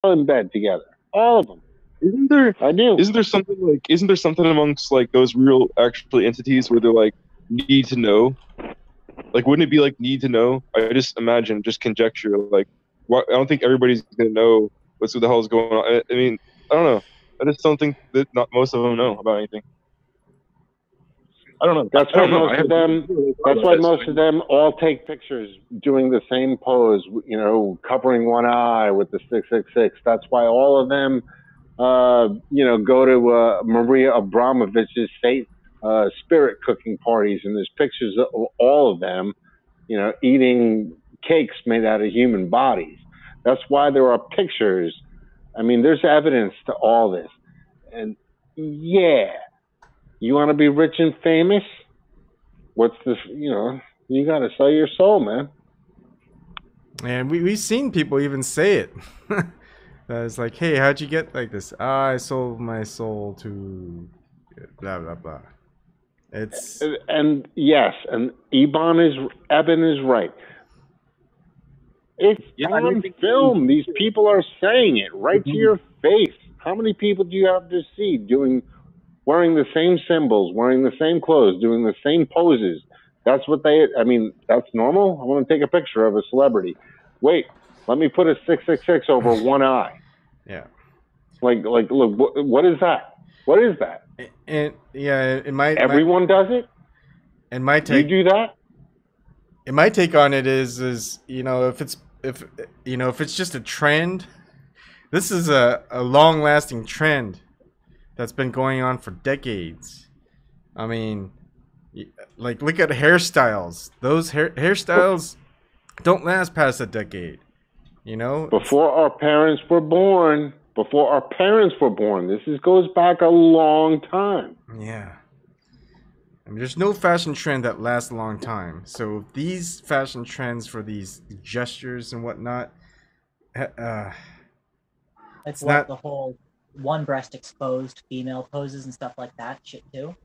in bed together. All of them. Isn't there? I do. Isn't there something like? Isn't there something amongst like those real actual entities where they're like need to know? Like, wouldn't it be like need to know? I just imagine, just conjecture. Like, what? I don't think everybody's gonna know what the hell is going on. I mean, I don't know. I just don't think that not most of them know about anything. I don't know. That's I why don't know. most of them. That's why most of them all take pictures doing the same pose. You know, covering one eye with the 666. That's why all of them. You know, go to Maria Abramovich's spirit cooking parties, and there's pictures of all of them. You know, eating cakes made out of human bodies. That's why there are pictures. I mean, there's evidence to all this. And yeah, you want to be rich and famous? What's this? You know, you got to sell your soul, man. And we've seen people even say it. It's like, hey, how'd you get like this? I sold my soul to blah blah blah. It's and yes, and Ebon is right. It's on film. These people are saying it right to your face. How many people do you have to see wearing the same symbols, wearing the same clothes, doing the same poses? That's what I mean, that's normal? I want to take a picture of a celebrity. Wait, let me put a 666 over one eye. Yeah. Like, look, what is that? What is that? And yeah, everyone does it. And my take, you do that. And my take on it is you know, if it's just a trend, this is a long-lasting trend that's been going on for decades. I mean, like, look at hairstyles. Those hairstyles don't last past a decade. You know, before our parents were born. This goes back a long time. Yeah. I mean, there's no fashion trend that lasts a long time. So these fashion trends for these gestures and whatnot, it's like the whole one breast exposed female poses and stuff like that shit too.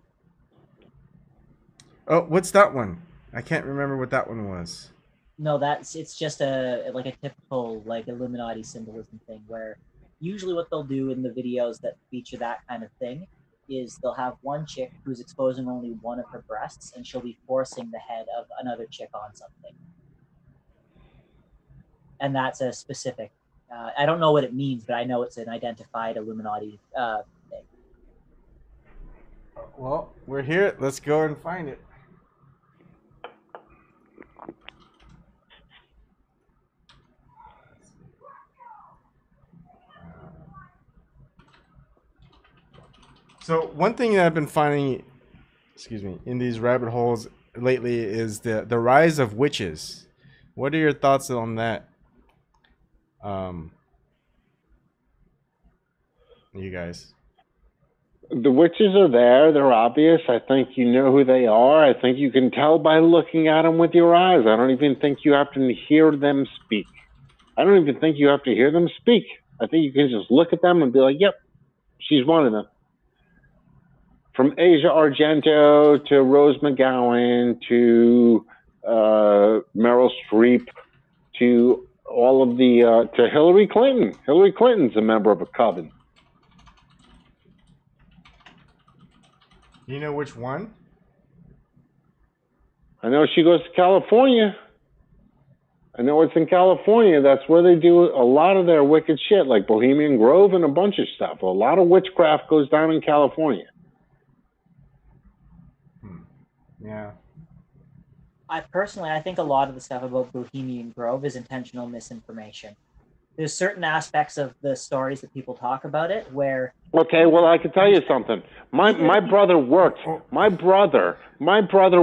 Oh, what's that one? I can't remember what that one was. No, it's just a typical like Illuminati symbolism thing where usually what they'll do in the videos that feature that kind of thing is they'll have one chick who's exposing only one of her breasts and she'll be forcing the head of another chick on something. And that's a specific, I don't know what it means, but I know it's an identified Illuminati thing. Well, we're here. Let's go and find it. So one thing that I've been finding, in these rabbit holes lately is the rise of witches. What are your thoughts on that? You guys. The witches are there. They're obvious. I think you know who they are. I think you can tell by looking at them with your eyes. I don't even think you have to hear them speak. I don't even think you have to hear them speak. I think you can just look at them and be like, yep, she's one of them. From Asia Argento to Rose McGowan to Meryl Streep to all of the to Hillary Clinton. Hillary Clinton's a member of a coven. You know which one? I know she goes to California. I know it's in California. That's where they do a lot of their wicked shit, like Bohemian Grove and a bunch of stuff. A lot of witchcraft goes down in California. Yeah. I think a lot of the stuff about Bohemian Grove is intentional misinformation. There's certain aspects of the stories that people talk about it where... Okay, well, I can tell you something. My brother worked. My brother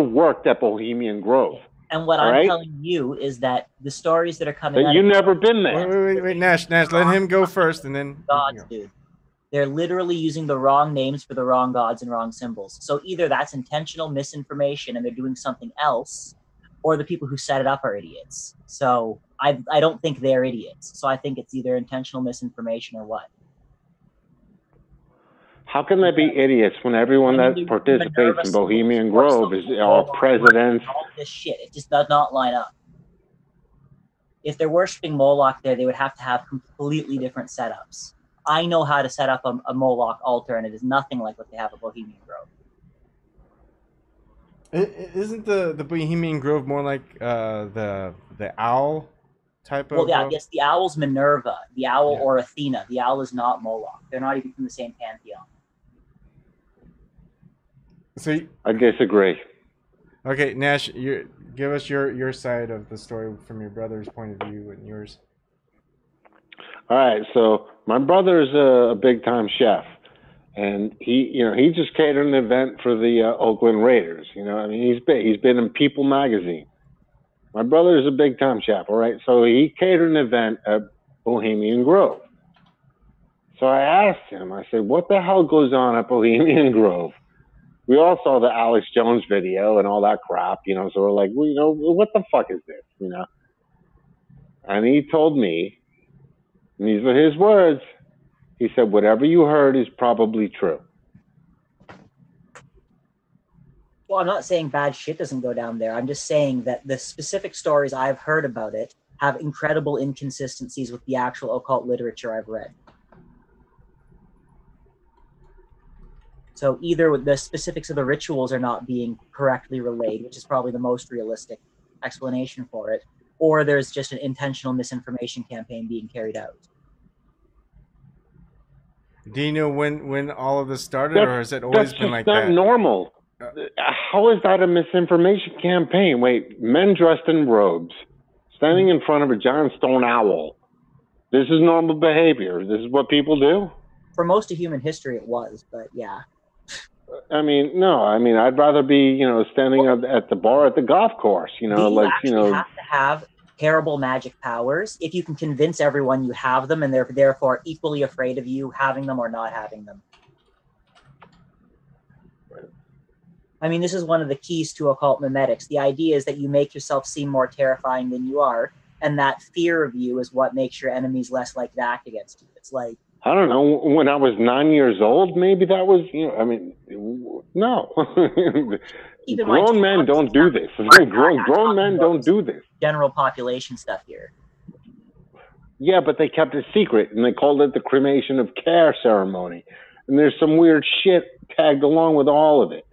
worked at Bohemian Grove. And what I'm telling you is that the stories that are coming out... You've never been there. Wait, Nash, let him go first, and then... Gods, dude. They're literally using the wrong names for the wrong gods and wrong symbols. So either that's intentional misinformation and they're doing something else, or the people who set it up are idiots. So I don't think they're idiots. So I think it's either intentional misinformation or what. How can they be idiots when everyone that participates in Bohemian Grove is our presidents? All this shit. It just does not line up. if they're worshiping Moloch there, they would have to have completely different setups. I know how to set up a Moloch altar, and it is nothing like what they have at Bohemian Grove. Isn't the Bohemian Grove more like the owl type of? Well, yeah, yes, the owl's Minerva, the owl, Yeah. or Athena. The owl is not Moloch. They're not even from the same pantheon. So I disagree. okay, Nash, give us your side of the story from your brother's point of view and yours. All right, so my brother's a big time chef, and he just catered an event for the Oakland Raiders. I mean, he's been in People magazine. My brother is a big time chef. All right, so he catered an event at Bohemian Grove. So I asked him, I said, "What the hell goes on at Bohemian Grove?" We all saw the Alex Jones video and all that crap, so we're like, well, what the fuck is this, And he told me, and these were his words, he said, "Whatever you heard is probably true." Well, I'm not saying bad shit doesn't go down there. I'm just saying that the specific stories I've heard about it have incredible inconsistencies with the actual occult literature I've read. So either the specifics of the rituals are not being correctly relayed, which is probably the most realistic explanation for it, or there's just an intentional misinformation campaign being carried out. Do you know when all of this started, or has it always been like that? That's just not normal. How is that a misinformation campaign? Wait, men dressed in robes, standing in front of a giant stone owl. This is normal behavior. This is what people do? For most of human history, it was, but yeah. I mean, no. I mean, I'd rather be, standing at the bar at the golf course. You have to have terrible magic powers if you can convince everyone you have them, and they're therefore equally afraid of you having them or not having them. I mean, this is one of the keys to occult memetics. The idea is that you make yourself seem more terrifying than you are, and that fear of you is what makes your enemies less likely to act against you. It's like, I don't know, when I was 9 years old, maybe that was, no. Grown men don't do this. Grown men don't do this. General population stuff here. Yeah, but they kept it secret, and they called it the cremation of care ceremony. And there's some weird shit tagged along with all of it.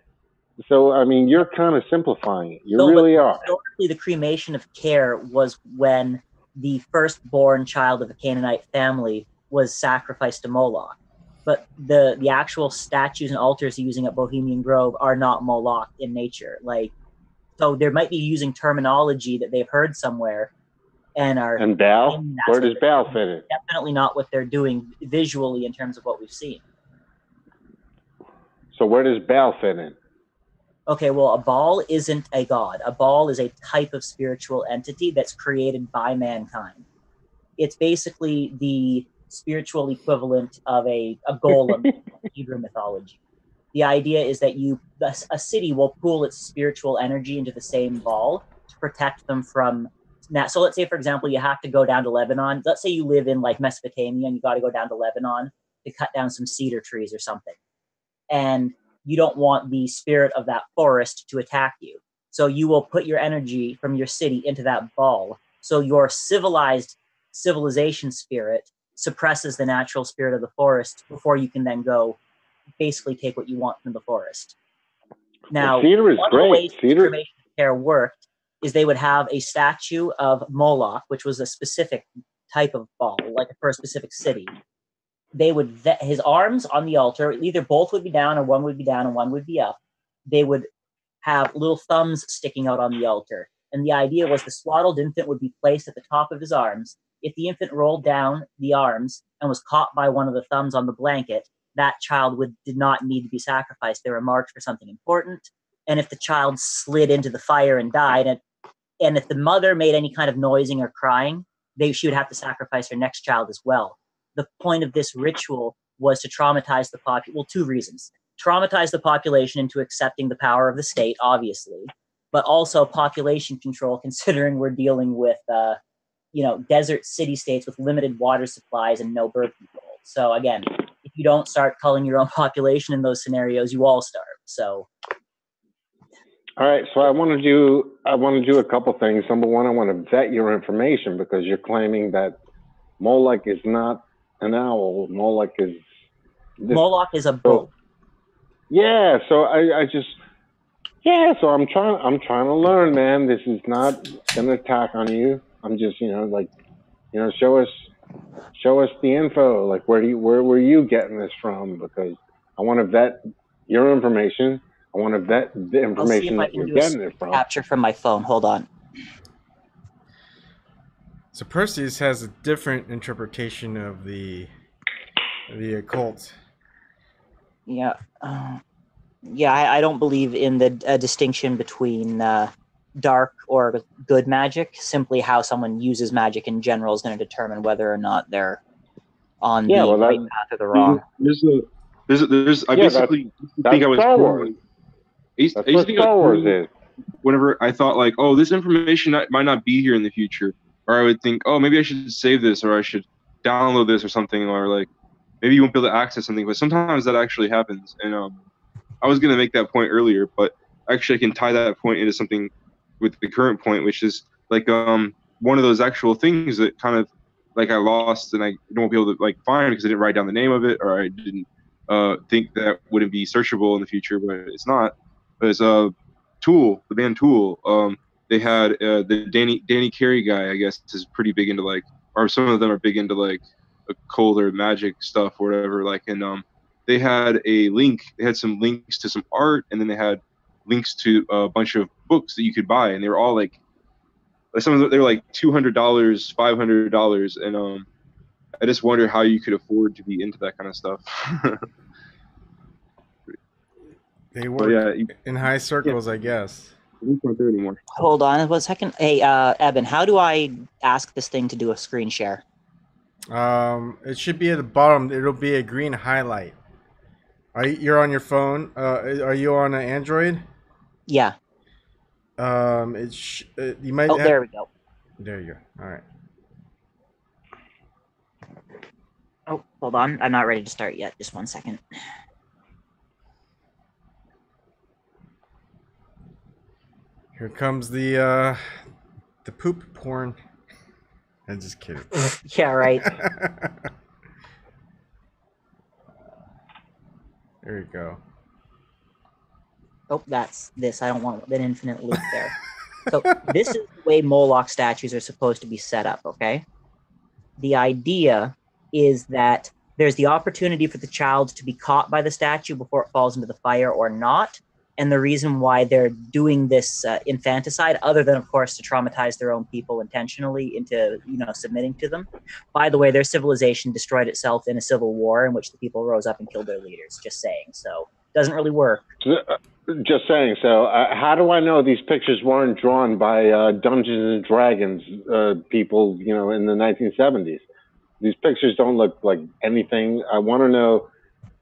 So, I mean, you're kind of simplifying it. You really are. Historically, the cremation of care was when the firstborn child of a Canaanite family was sacrificed to Moloch. But the actual statues and altars using at Bohemian Grove are not Moloch in nature. So they might be using terminology that they've heard somewhere and are... And Baal? Where does Baal fit in? Definitely not what they're doing visually in terms of what we've seen. So where does Baal fit in? Okay, well, a Baal isn't a god. A Baal is a type of spiritual entity that's created by mankind. It's basically the spiritual equivalent of a golem in Hebrew mythology. The idea is that a city will pool its spiritual energy into the same Baal to protect them from... So let's say, for example, you have to go down to Lebanon. Let's say you live in Mesopotamia and you got to go down to Lebanon to cut down some cedar trees or something. And you don't want the spirit of that forest to attack you. So you will put your energy from your city into that Baal. So your civilization spirit suppresses the natural spirit of the forest before you can then go basically take what you want from the forest. Now, cedar is one great. of the ways Cedar cremation care worked is they would have a statue of Moloch, which was a specific type of Baal, for a specific city. They would his arms on the altar, either both would be down or one would be down and one would be up. They would have little thumbs sticking out on the altar. And the idea was the swaddled infant would be placed at the top of his arms. If the infant rolled down the arms and was caught by one of the thumbs on the blanket, that child did not need to be sacrificed. They were marked for something important. And if the child slid into the fire and died, and if the mother made any kind of noising or crying, she would have to sacrifice her next child as well. The point of this ritual was to traumatize the population. Well, two reasons. Traumatize the population into accepting the power of the state, obviously, but also population control, considering we're dealing with, desert city-states with limited water supplies and no birth control. So again, if you don't start culling your own population in those scenarios, you all starve. So All right, so I want to do a couple things. Number one, I want to vet your information because you're claiming that Moloch is not an owl. Moloch is Moloch is a bull. Yeah, so so I'm trying to learn, man. This is not an attack on you. I'm just, show us the info. Like, where were you getting this from? Because I want to vet your information. I want to vet the information that you're getting it from. Capture from my phone. Hold on. So Perseus has a different interpretation of the occult. Yeah. I don't believe in the distinction between dark or good magic. Simply how someone uses magic in general is going to determine whether or not they're on the right path or the wrong. I basically think I was Star Wars. That's what Star Wars is. Whenever I thought like, oh, this information might not be here in the future, or I would think, oh, maybe I should save this, or I should download this or something, or like maybe you won't be able to access something. But sometimes that actually happens, and I was gonna make that point earlier, but actually I can tie that point into something with the current point, which is like one of those actual things that kind of like I lost and I won't be able to like find because I didn't write down the name of it, or I didn't think that wouldn't be searchable in the future, but it's not. But it's Tool, the band Tool. They had the Danny Carey guy, I guess, is pretty big into like, or some of them are big into like occult or magic stuff or whatever. Like, and they had a link. They had some links to some art, and then they had links to a bunch of books that you could buy, and they were all like some of them, they were like $200, $500, and I just wonder how you could afford to be into that kind of stuff. They work in high circles, I guess. Not there anymore. Hold on 1 second. Hey, Eben, how do I ask this thing to do a screen share? It should be at the bottom. It'll be a green highlight. You're on your phone. Are you on an Android? Yeah. You might. There we go. There you go. All right. Oh, hold on. I'm not ready to start yet. Just 1 second. Here comes the poop porn. I'm just kidding. Yeah, right. There you go. Oh, that's this. I don't want an infinite loop there. So this is the way Moloch statues are supposed to be set up, okay? The idea is that there's the opportunity for the child to be caught by the statue before it falls into the fire or not. And the reason why they're doing this infanticide, other than, of course, to traumatize their own people intentionally into, submitting to them. By the way, their civilization destroyed itself in a civil war in which the people rose up and killed their leaders. Just saying. So it doesn't really work. Just saying. So how do I know these pictures weren't drawn by Dungeons and Dragons people, in the 1970s? These pictures don't look like anything. I want to know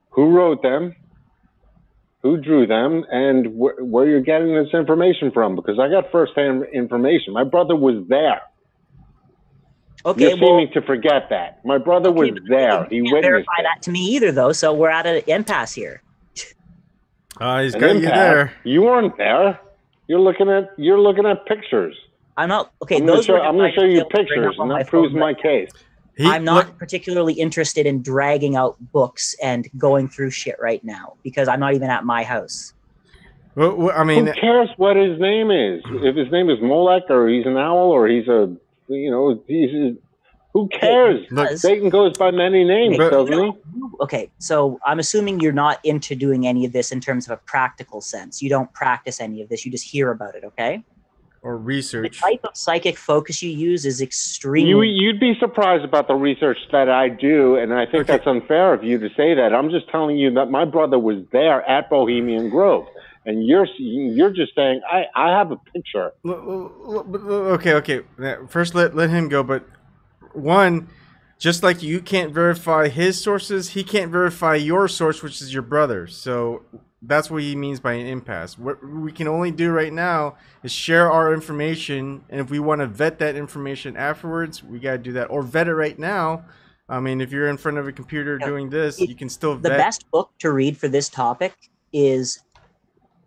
who wrote them, who drew them, and where you're getting this information from, because I got first-hand information. My brother was there. Okay, you're seeming to forget that. My brother was there. He witnessed verify that to me either, though, so we're at an impasse here. He's got you there. You weren't there. You're looking at pictures. I'm not. Okay, I'm going to show you pictures, and that proves my case. I'm not particularly interested in dragging out books and going through shit right now because I'm not even at my house. Well, I mean, who cares what his name is? If his name is Molech, or he's an owl, or he's who cares? Satan goes by many names, doesn't he? Okay, so I'm assuming you're not into doing any of this in terms of a practical sense. You don't practice any of this. You just hear about it, okay? Or research. The type of psychic focus you use is extremely... You'd be surprised about the research that I do, and I think that's unfair of you to say that. I'm just telling you that my brother was there at Bohemian Grove, and you're just saying, I have a picture. Okay. First, let him go, but one, just like you can't verify his sources, he can't verify your source, which is your brother. So... that's what he means by an impasse. What we can only do right now is share our information, and if we want to vet that information afterwards, we got to do that. Or vet it right now. I mean, if you're in front of a computer doing this, you can still vet. The best book to read for this topic is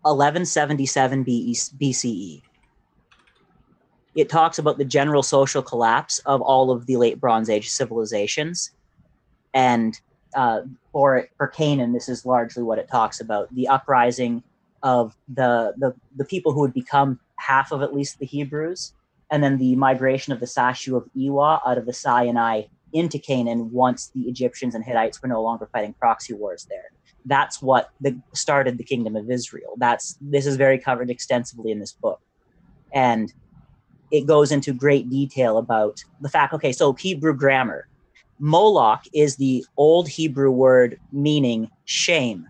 1177 BCE. It talks about the general social collapse of all of the late Bronze Age civilizations. And for Canaan, this is largely what it talks about, the uprising of the people who would become half of at least the Hebrews, and then the migration of the Sashu of Ewa out of the Sinai into Canaan once the Egyptians and Hittites were no longer fighting proxy wars there. That's what started the Kingdom of Israel. This is very covered extensively in this book. And it goes into great detail about the fact, okay, so Hebrew grammar. Moloch is the old Hebrew word meaning shame.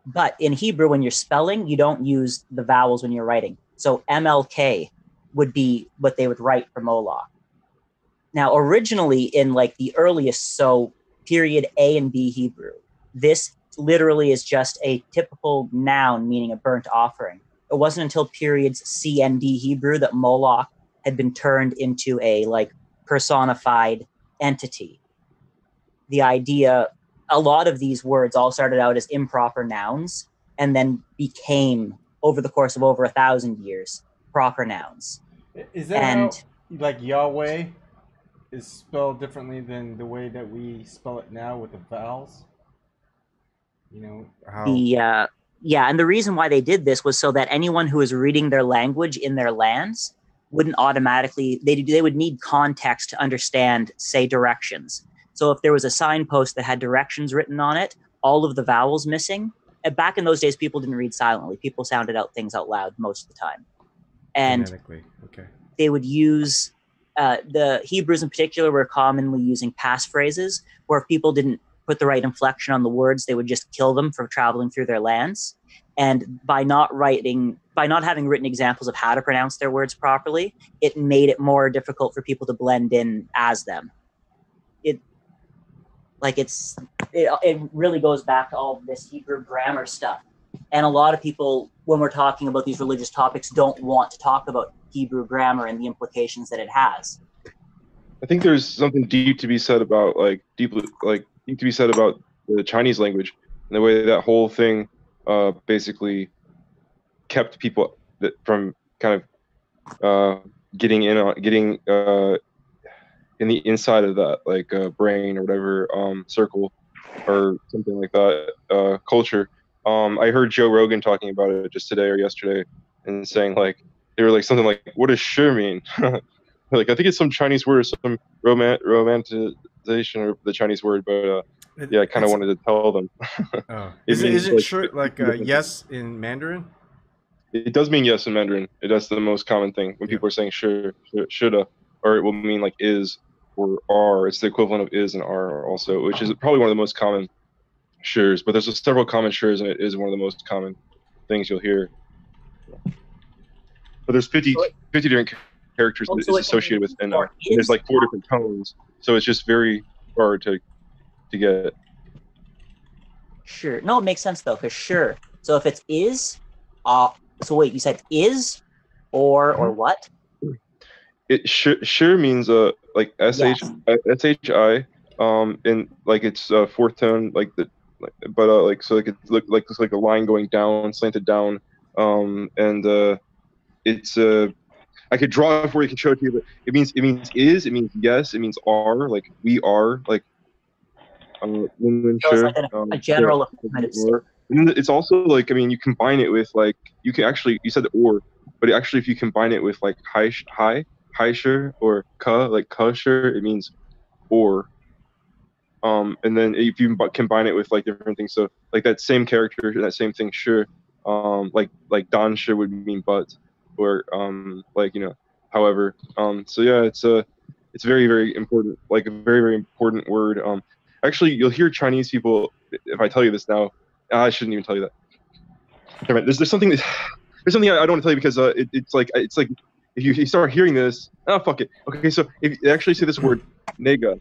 But in Hebrew, when you're spelling, you don't use the vowels when you're writing. So MLK would be what they would write for Moloch. Now, originally in like the earliest, so period A and B Hebrew, this literally is just a typical noun meaning a burnt offering. It wasn't until periods C and D Hebrew that Moloch had been turned into a like personified entity. The idea, a lot of these words all started out as improper nouns and then became, over the course of over 1,000 years, proper nouns. Is that how, like, Yahweh is spelled differently than the way that we spell it now with the vowels? You know, how... Yeah, and the reason why they did this was so that anyone who is reading their language in their lands wouldn't automatically, they would need context to understand, say, directions. So if there was a signpost that had directions written on it, all of the vowels missing, and back in those days, people didn't read silently. People sounded out things out loud most of the time. And okay. They would use, the Hebrews in particular were commonly using passphrases, where if people didn't put the right inflection on the words, they would just kill them for traveling through their lands. And by not having written examples of how to pronounce their words properly, it made it more difficult for people to blend in as them. It really goes back to all this Hebrew grammar stuff. And a lot of people, when we're talking about these religious topics, don't want to talk about Hebrew grammar and the implications that it has. I think there's something deep to be said about the Chinese language and the way that whole thing basically kept people from kind of getting in the inside of that, like brain or whatever circle or something like that culture. I heard Joe Rogan talking about it just today or yesterday and saying like they were like something like, what does sure mean? Like I think it's some Chinese word or some romanticization of the Chinese word, but yeah, I kind of wanted to tell them. Oh. Is it like, sure like yes in Mandarin? It does mean yes in Mandarin. That's the most common thing when people are saying sure, shoulda, or it will mean like is or are. It's the equivalent of is and are also, which is probably one of the most common sures. But there's several common sures, and it is one of the most common things you'll hear. But there's 50 different characters that is associated with, and there's like 4 different tones, so it's just very hard to get. Sure. No, it makes sense though, because sure. So if it's is, so wait, you said is, or what? It sure means like shi, and like it's fourth tone, like the like so like it looks like a line going down, slanted down, and it's I could draw it for you, I can show it to you, but it means is, it means yes, it means are, like we are, like sure, like a general affirmative statement. And then it's also like, I mean, you combine it with like, you can actually, you said or, but actually if you combine it with like hi sure or ka, like ka sure, it means or. And then if you combine it with like different things, so like that same character, that same thing sure, like don sure would mean but, or like, you know, however. So yeah, it's very, very important, like a very, very important word. Actually, you'll hear Chinese people, if I tell you this now, I shouldn't even tell you that. There's something I don't want to tell you because it's like if you start hearing this, fuck it. Okay, so if you actually say this word nega,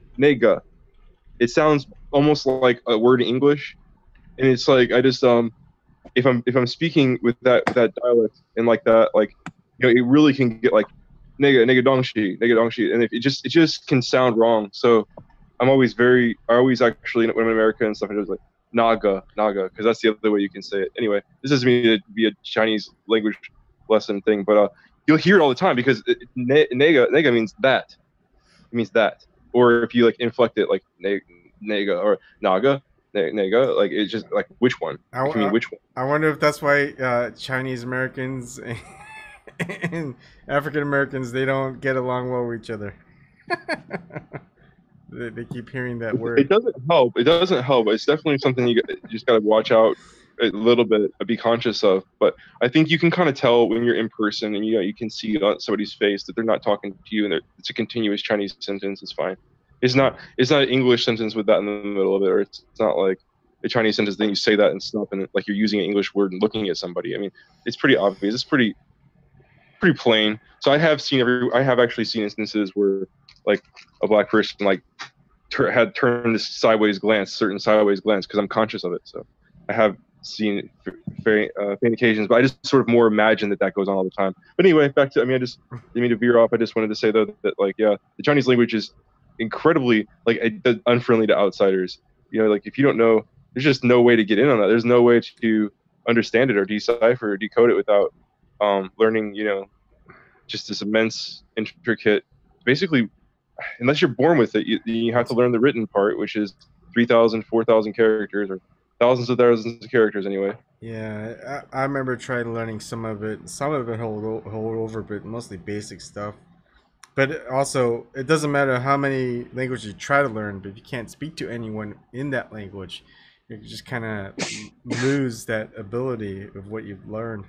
it sounds almost like a word in English, and it's like I just if I'm speaking with that dialect and like that, like, you know, it really can get like nega dongshi, and if it just can sound wrong. So I always actually, when I'm in America and stuff, I was like, Naga, because that's the other way you can say it. Anyway, this doesn't mean to be a Chinese language lesson thing, but you'll hear it all the time because nega means that. It means that. Or if you like inflect it like nega or naga, nega, like it's just like which one? It can mean which one. I wonder if that's why Chinese Americans and African Americans, they don't get along well with each other. They keep hearing that word. It doesn't help. It doesn't help. It's definitely something you just got to watch out a little bit, be conscious of. But I think you can kind of tell when you're in person and you can see on somebody's face that they're not talking to you and it's a continuous Chinese sentence. It's fine. It's not an English sentence with that in the middle of it, or it's not like a Chinese sentence. Then you say that and stop and like you're using an English word and looking at somebody. I mean, it's pretty obvious. It's pretty plain. So I have actually seen instances where like a black person like had turned this certain sideways glance because I'm conscious of it. So I have seen faint occasions, but I just sort of more imagine that goes on all the time. But anyway, back to, I just didn't mean to veer off. I just wanted to say though that like, yeah, the Chinese language is incredibly like unfriendly to outsiders. Like if you don't know, there's just no way to get in on that. There's no way to understand it or decipher or decode it without learning, just this immense, intricate, basically, unless you're born with it, you have to learn the written part, which is 3,000, 4,000 characters, or thousands of characters anyway. Yeah, I remember trying learning some of it. Some of it hold over, but mostly basic stuff. But also, it doesn't matter how many languages you try to learn, but if you can't speak to anyone in that language, you just kind of lose that ability of what you've learned.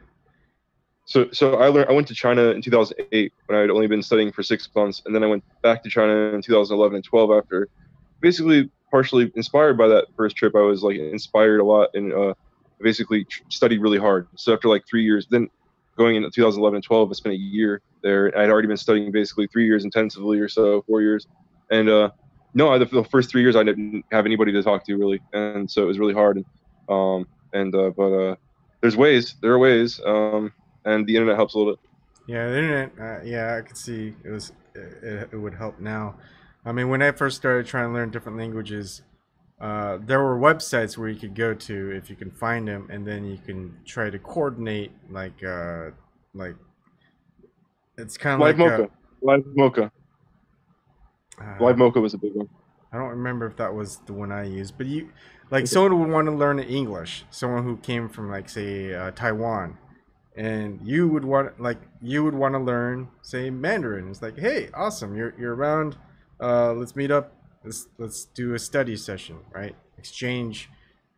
So I went to China in 2008 when I had only been studying for 6 months, and then I went back to China in 2011 and 12 after, basically partially inspired by that first trip. I was like inspired a lot and basically studied really hard. So after like 3 years, then going into 2011 and 12, I spent a year there. I had already been studying basically 3 years intensively or so, 4 years, and the first 3 years I didn't have anybody to talk to really, and so it was really hard. But there are ways. And the internet helps a little bit. Yeah, the internet. Yeah, I could see it would help now. I mean, when I first started trying to learn different languages, there were websites where you could go to if you can find them, and then you can try to coordinate like it's kind of like Live Mocha. Live Mocha was a big one. I don't remember if that was the one I used, but someone would want to learn English, someone who came from like say Taiwan. And you would want to learn, say, Mandarin. It's like, hey, awesome, you're around. Let's meet up. Let's do a study session, right? Exchange.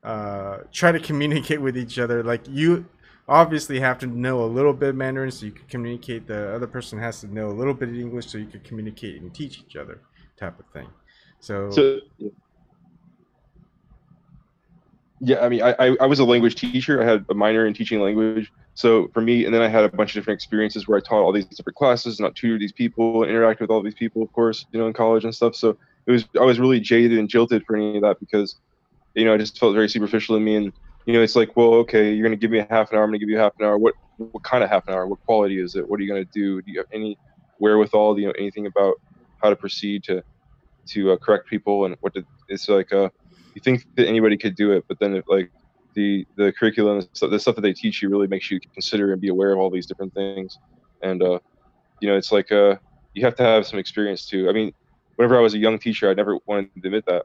Try to communicate with each other. Like you obviously have to know a little bit of Mandarin so you can communicate. The other person has to know a little bit of English so you can communicate and teach each other, type of thing. So yeah, I mean, I was a language teacher. I had a minor in teaching language. So for me, and then I had a bunch of different experiences where I taught all these different classes, not tutored these people, interact with all these people, of course, in college and stuff. So I was really jaded and jilted for any of that because, I just felt very superficial in me. And, it's like, well, okay, you're going to give me a half an hour. I'm going to give you a half an hour. What kind of half an hour? What quality is it? What are you going to do? Do you have any wherewithal? Do you know anything about how to proceed to correct people and it's like, you think that anybody could do it, but then if, like the curriculum, the stuff that they teach you really makes you consider and be aware of all these different things. And, it's like you have to have some experience too. I mean, whenever I was a young teacher, I never wanted to admit that,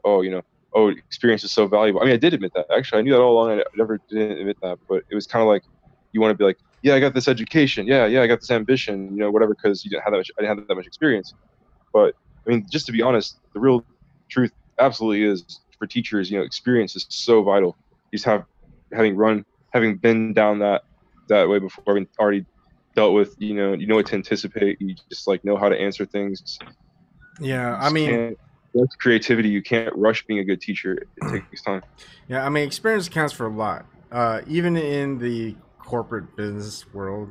experience is so valuable. I mean, I did admit that. Actually, I knew that all along. I never didn't admit that. But it was kind of like you want to be like, yeah, I got this education. Yeah, I got this ambition, whatever, because I didn't have that much experience. But, I mean, just to be honest, the real truth absolutely is for teachers, experience is so vital. You just having been down that way before, having already dealt with, what to anticipate. You just like know how to answer things. Yeah, I mean, that's creativity. You can't rush being a good teacher. It takes time. Yeah, I mean, experience counts for a lot. Even in the corporate business world.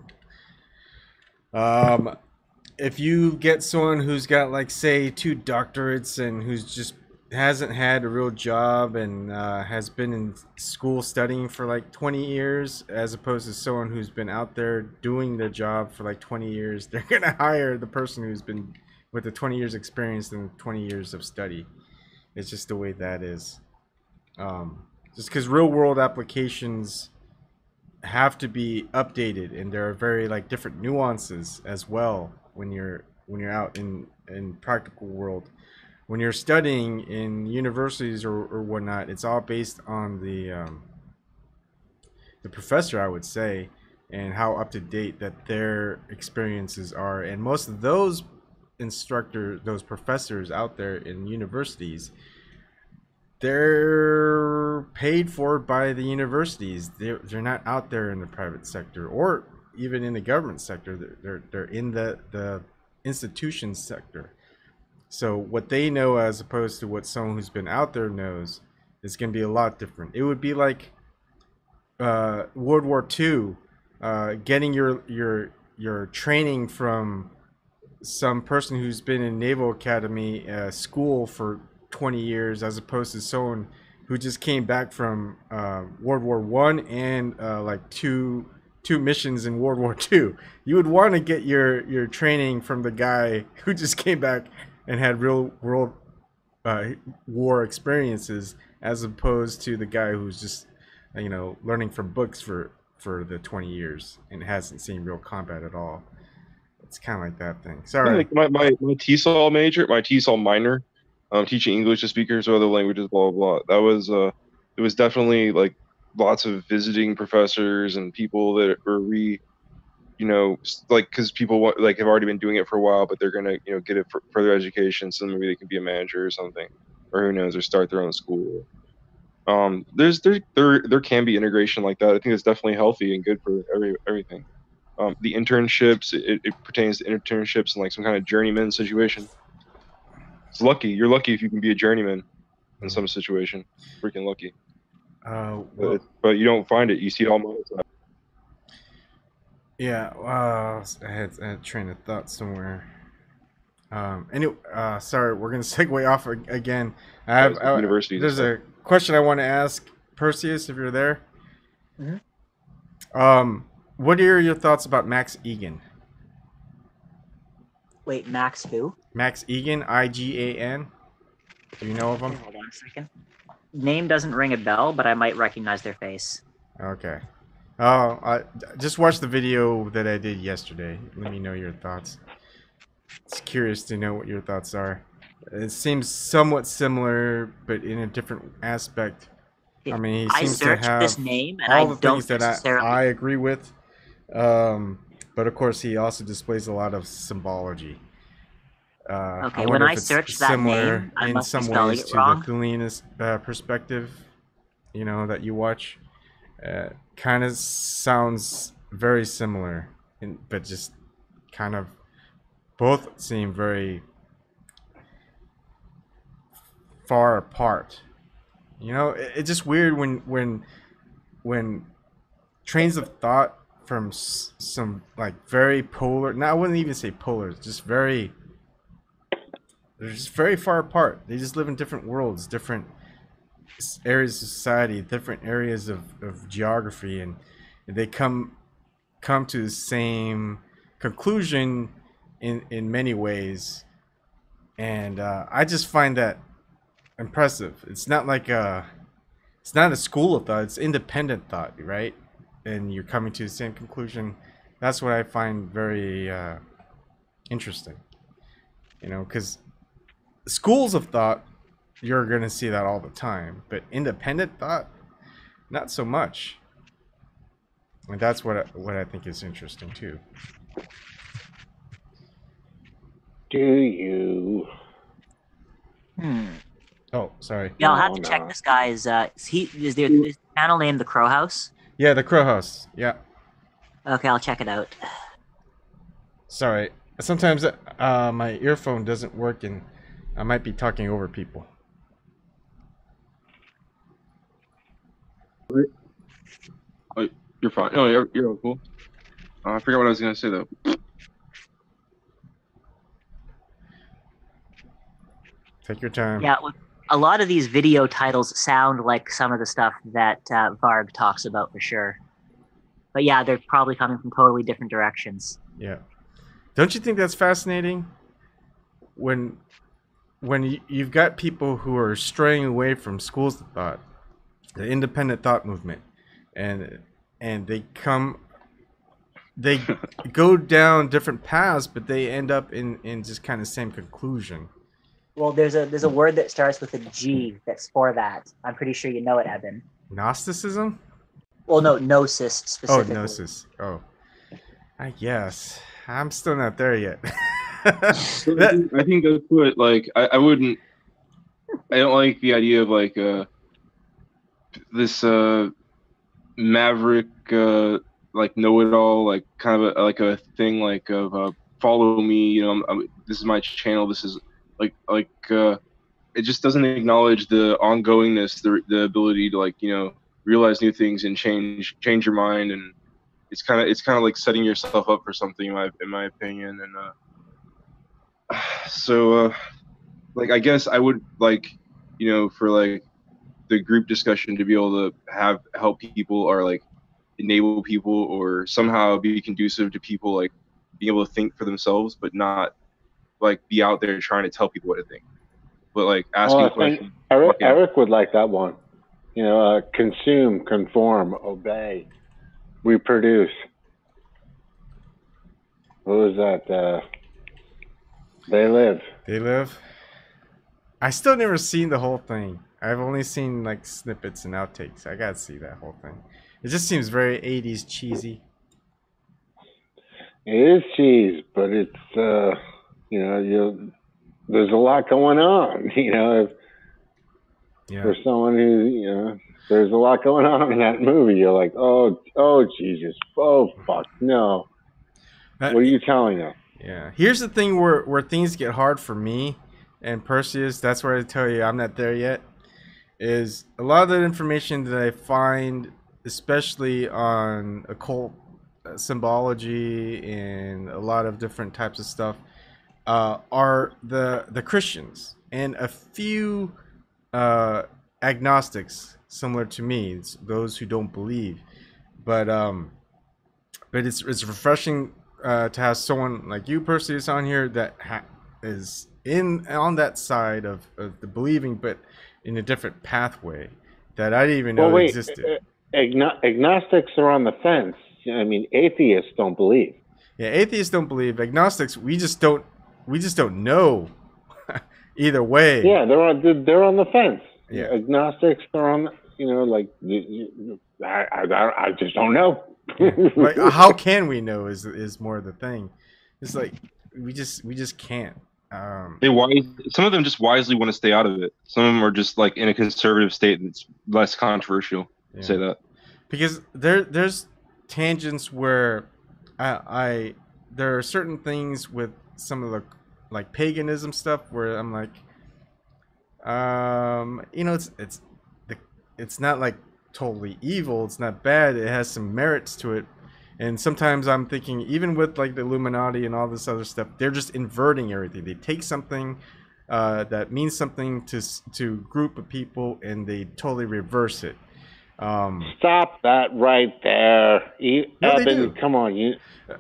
If you get someone who's got like say 2 doctorates and who's just hasn't had a real job and has been in school studying for like 20 years as opposed to someone who's been out there doing their job for like 20 years, they're going to hire the person who's been with the 20 years experience than 20 years of study. It's just the way that is. just because real world applications have to be updated, and there are very like different nuances as well when you're out in practical world. When you're studying in universities or whatnot, it's all based on the professor, I would say, and how up to date that their experiences are. And most of those those professors out there in universities, they're paid for by the universities. They're not out there in the private sector or even in the government sector. They're in the institution sector. So what they know as opposed to what someone who's been out there knows is going to be a lot different. It would be like World War II, getting your training from some person who's been in Naval Academy school for 20 years as opposed to someone who just came back from World War I and like two missions in World War II. You would want to get your training from the guy who just came back and had real world war experiences as opposed to the guy who's just learning from books for the 20 years and hasn't seen real combat at all. It's kind of like that thing. Sorry. Like my TESOL major, my TESOL minor, teaching English to speakers of other languages, blah blah blah. That was it was definitely like lots of visiting professors and people that were like because people like have already been doing it for a while, but they're gonna get it for further education, so maybe they can be a manager or something, or who knows, or start their own school. There can be integration like that. I think it's definitely healthy and good for everything. The internships, it pertains to internships and like some kind of journeyman situation. It's lucky. You're lucky if you can be a journeyman in some situation. Freaking lucky. But you don't find it. You see it all the time. Yeah. I had a train of thought somewhere. Anyway, sorry, we're gonna segue off again. There's a question I want to ask Perseus, if you're there. Mm-hmm. What are your thoughts about Max Egan? Wait, Max who? Max Egan, IGAN. Do you know of him? Hold on a second. Name doesn't ring a bell, but I might recognize their face. Okay. I just watched the video that I did yesterday. Let me know your thoughts. It's curious to know what your thoughts are. It seems somewhat similar, but in a different aspect. I mean, he seems to have this name, and all the don't things that I agree with. But of course, he also displays a lot of symbology. Okay, when I searched that name, I must be spelling it wrong. In some ways, to the Thulianist perspective, that you watch, kind of sounds very similar, but just kind of both seem very far apart. It's just weird when trains of thought from some like very polar. No, I wouldn't even say polar. They're just very far apart. They just live in different worlds, different areas of society, different areas of geography, and they come to the same conclusion in many ways. And I just find that impressive. It's not like it's not a school of thought. It's independent thought, right? And you're coming to the same conclusion. That's what I find very interesting. Because schools of thought, you're going to see that all the time. But independent thought, not so much. And that's what I think is interesting, too. Do you? Oh, sorry. Yeah, I'll have to check this guy's. Is there this channel named The Crow House? Yeah, The Crow House. Yeah. Okay, I'll check it out. Sorry. Sometimes my earphone doesn't work and I might be talking over people. Oh, you're fine. Oh, you're cool. I forgot what I was gonna say though. Take your time. Yeah, a lot of these video titles sound like some of the stuff that Varg talks about for sure. But yeah, they're probably coming from totally different directions. Yeah. Don't you think that's fascinating? When you've got people who are straying away from schools of thought, the independent thought movement, and they go down different paths, but they end up in just kind of same conclusion. Well, there's a word that starts with a G that's for that. I'm pretty sure you know it, Evan. Gnosticism? Well, no, gnosis specifically. Oh, gnosis. Oh, I guess I'm still not there yet. I think that's what, like, I wouldn't. I don't like the idea of like this maverick like know-it-all, like kind of like a thing like of follow me, you know, this is my channel, this is like it just doesn't acknowledge the ongoingness, the ability to, like, you know, realize new things and change your mind, and it's kind of like setting yourself up for something in my opinion. And so like, I guess I would like, you know, for like the group discussion to be able to help people, or like enable people, or somehow be conducive to people like being able to think for themselves, but not like be out there trying to tell people what to think, but like asking questions. Eric would like that one. You know, consume, conform, obey, reproduce. What was that? They live. They live. I still never seen the whole thing. I've only seen like snippets and outtakes. I gotta see that whole thing. It just seems very 80s cheesy. It is cheese, but it's you know, there's a lot going on. You know, for someone who, you know, there's a lot going on in that movie. You're like, oh Jesus, oh fuck, no. What are you telling us? Yeah. Here's the thing where things get hard for me and Perseus. That's where I tell you I'm not there yet. Is a lot of the information that I find, especially on occult symbology and a lot of different types of stuff, are the Christians and a few agnostics similar to me. It's those who don't believe, but it's refreshing to have someone like you, Perseus, on here that is on that side of the believing, but in a different pathway that I didn't even know existed. Agnostics are on the fence. I mean, atheists don't believe. Yeah, atheists don't believe. Agnostics, we just don't know. Either way. Yeah, they're on the fence. Yeah, agnostics are on. You know, like I just don't know. Yeah. Like, how can we know is more the thing. It's like we just can't. Some of them just wisely want to stay out of it. Some of them are just like in a conservative state that's less controversial. Yeah. Say that because there's tangents where there are certain things with some of the like paganism stuff where I'm like, you know, it's not like totally evil. It's not bad. It has some merits to it. And sometimes I'm thinking, even with like the Illuminati and all this other stuff, they're just inverting everything. They take something that means something to a group of people, and they totally reverse it. Stop that right there, Evan. Come on, you.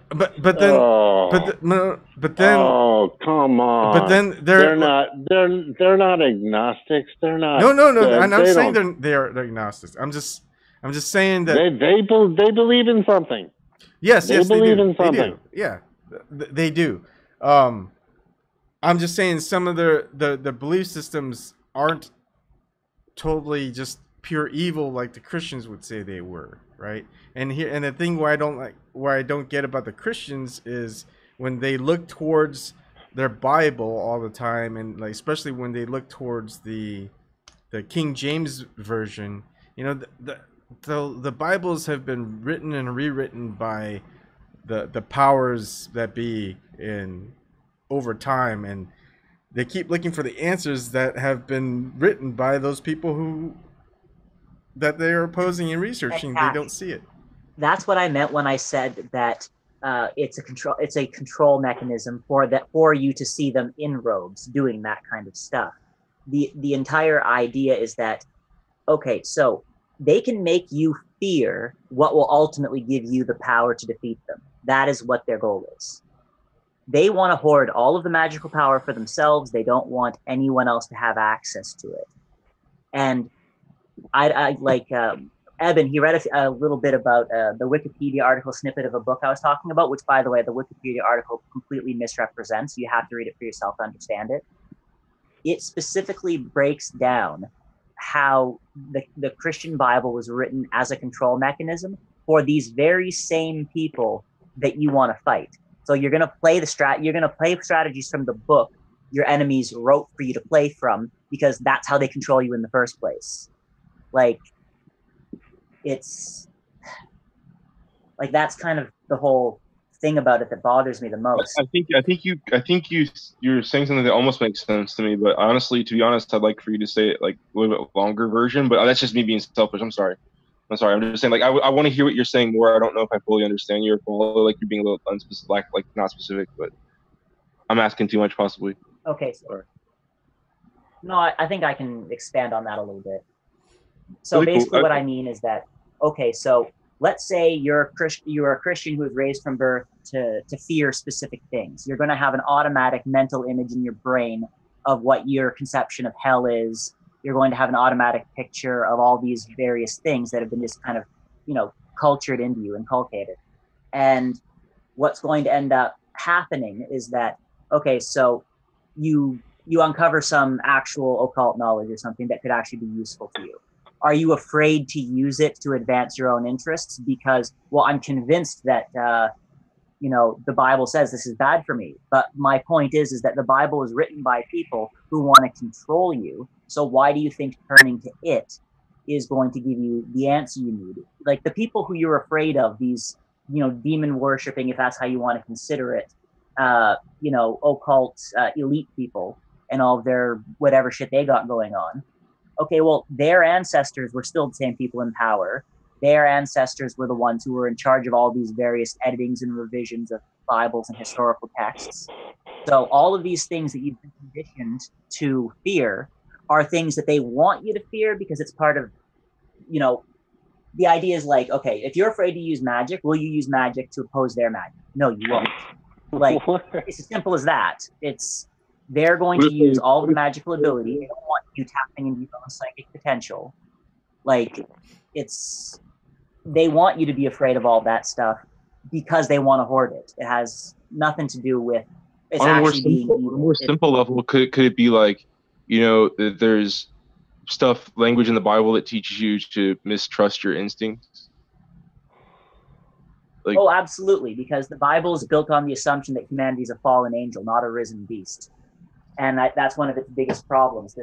But then. Oh come on! But then they're not agnostics. They're not. No. I'm not saying they're agnostics. I'm just saying that they believe in something. Yes, they believe in something. They do. Yeah, they do. I'm just saying some of the belief systems aren't totally just pure evil like the Christians would say they were, right? And the thing where I don't get about the Christians is when they look towards their Bible all the time, and like especially when they look towards the King James version, you know, the Bibles have been written and rewritten by the powers that be in over time, and they keep looking for the answers that have been written by those people that they are opposing and researching. They don't see it. That's what I meant when I said that it's a control mechanism for you to see them in robes doing that kind of stuff. The entire idea is that, okay, so they can make you fear what will ultimately give you the power to defeat them. That is what their goal is. They want to hoard all of the magical power for themselves. They don't want anyone else to have access to it. And I like Eben. He read a little bit about the Wikipedia article snippet of a book I was talking about, which, by the way, the Wikipedia article completely misrepresents. You have to read it for yourself to understand it. It specifically breaks down how the Christian Bible was written as a control mechanism for these very same people that you want to fight. So you're going to play you're going to play strategies from the book your enemies wrote for you to play from, because that's how they control you in the first place. Like, it's like, that's kind of the whole thing about it that bothers me the most. I think you're saying something that almost makes sense to me, but honestly, to be honest, I'd like for you to say it like a little bit longer version. But that's just me being selfish. I'm sorry. I'm just saying, like, I want to hear what you're saying more. I don't know if I fully understand you or follow. Like, you're being a little unspecific, like not specific, but I'm asking too much, possibly. Okay. So, sorry. No, I think I can expand on that a little bit. So Really basically, cool. what I mean is that, okay, so let's say you're a Christian who was raised from birth to fear specific things. You're going to have an automatic mental image in your brain of what your conception of hell is. You're going to have an automatic picture of all these various things that have been just kind of, cultured into you, inculcated. And what's going to end up happening is that, okay, so you uncover some actual occult knowledge or something that could actually be useful to you. Are you afraid to use it to advance your own interests? Because, well, I'm convinced that, the Bible says this is bad for me. But my point is that the Bible is written by people who want to control you. So why do you think turning to it is going to give you the answer you need? Like, the people who you're afraid of, these, demon worshipping, if that's how you want to consider it, occult elite people and all of their whatever shit they got going on. Okay, well, their ancestors were still the same people in power. Their ancestors were the ones who were in charge of all these various editings and revisions of Bibles and historical texts. So all of these things that you've been conditioned to fear are things that they want you to fear, because it's part of, the idea is like, okay, if you're afraid to use magic, will you use magic to oppose their magic? No, you won't. Like, it's as simple as that. They're going to use all of the magical ability. They don't want you tapping into your own psychic potential. Like, they want you to be afraid of all that stuff because they want to hoard it. It has nothing to do with it's on actually being evil. On a more simple level, could it be like, that there's language in the Bible that teaches you to mistrust your instincts? Like, oh, absolutely, because the Bible is built on the assumption that humanity is a fallen angel, not a risen beast. And that's one of its biggest problems.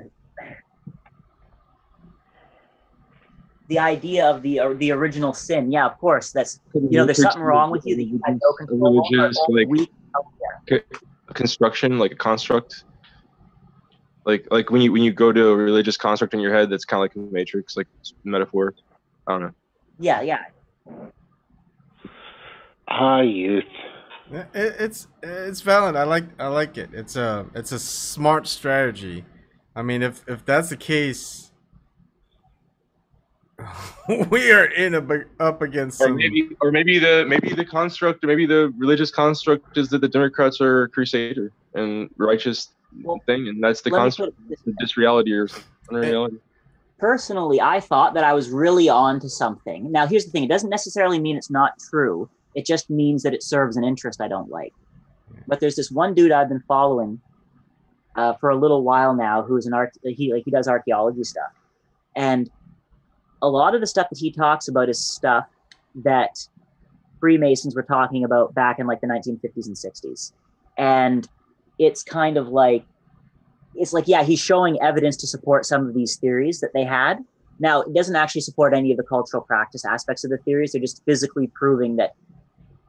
The idea of the original sin, yeah, of course, that's, there's something wrong with you that you have no control over. Construction, like a construct. Like when you go to a religious construct in your head, that's kind of like a matrix, like metaphor. I don't know. Yeah. Youth. It's valid. I like it. It's a smart strategy. I mean, if that's the case, we are up against some... or maybe the construct, or maybe the religious construct is that the Democrats are a crusader and righteous thing, and that's the construct. This reality or unreality. Personally, I thought that I was really on to something. Now, here's the thing: it doesn't necessarily mean it's not true. It just means that it serves an interest I don't like. But there's this one dude I've been following for a little while now, who's he does archaeology stuff, and a lot of the stuff that he talks about is stuff that Freemasons were talking about back in like the 1950s and 60s. And it's kind of like, yeah, he's showing evidence to support some of these theories that they had. Now, it doesn't actually support any of the cultural practice aspects of the theories. They're just physically proving that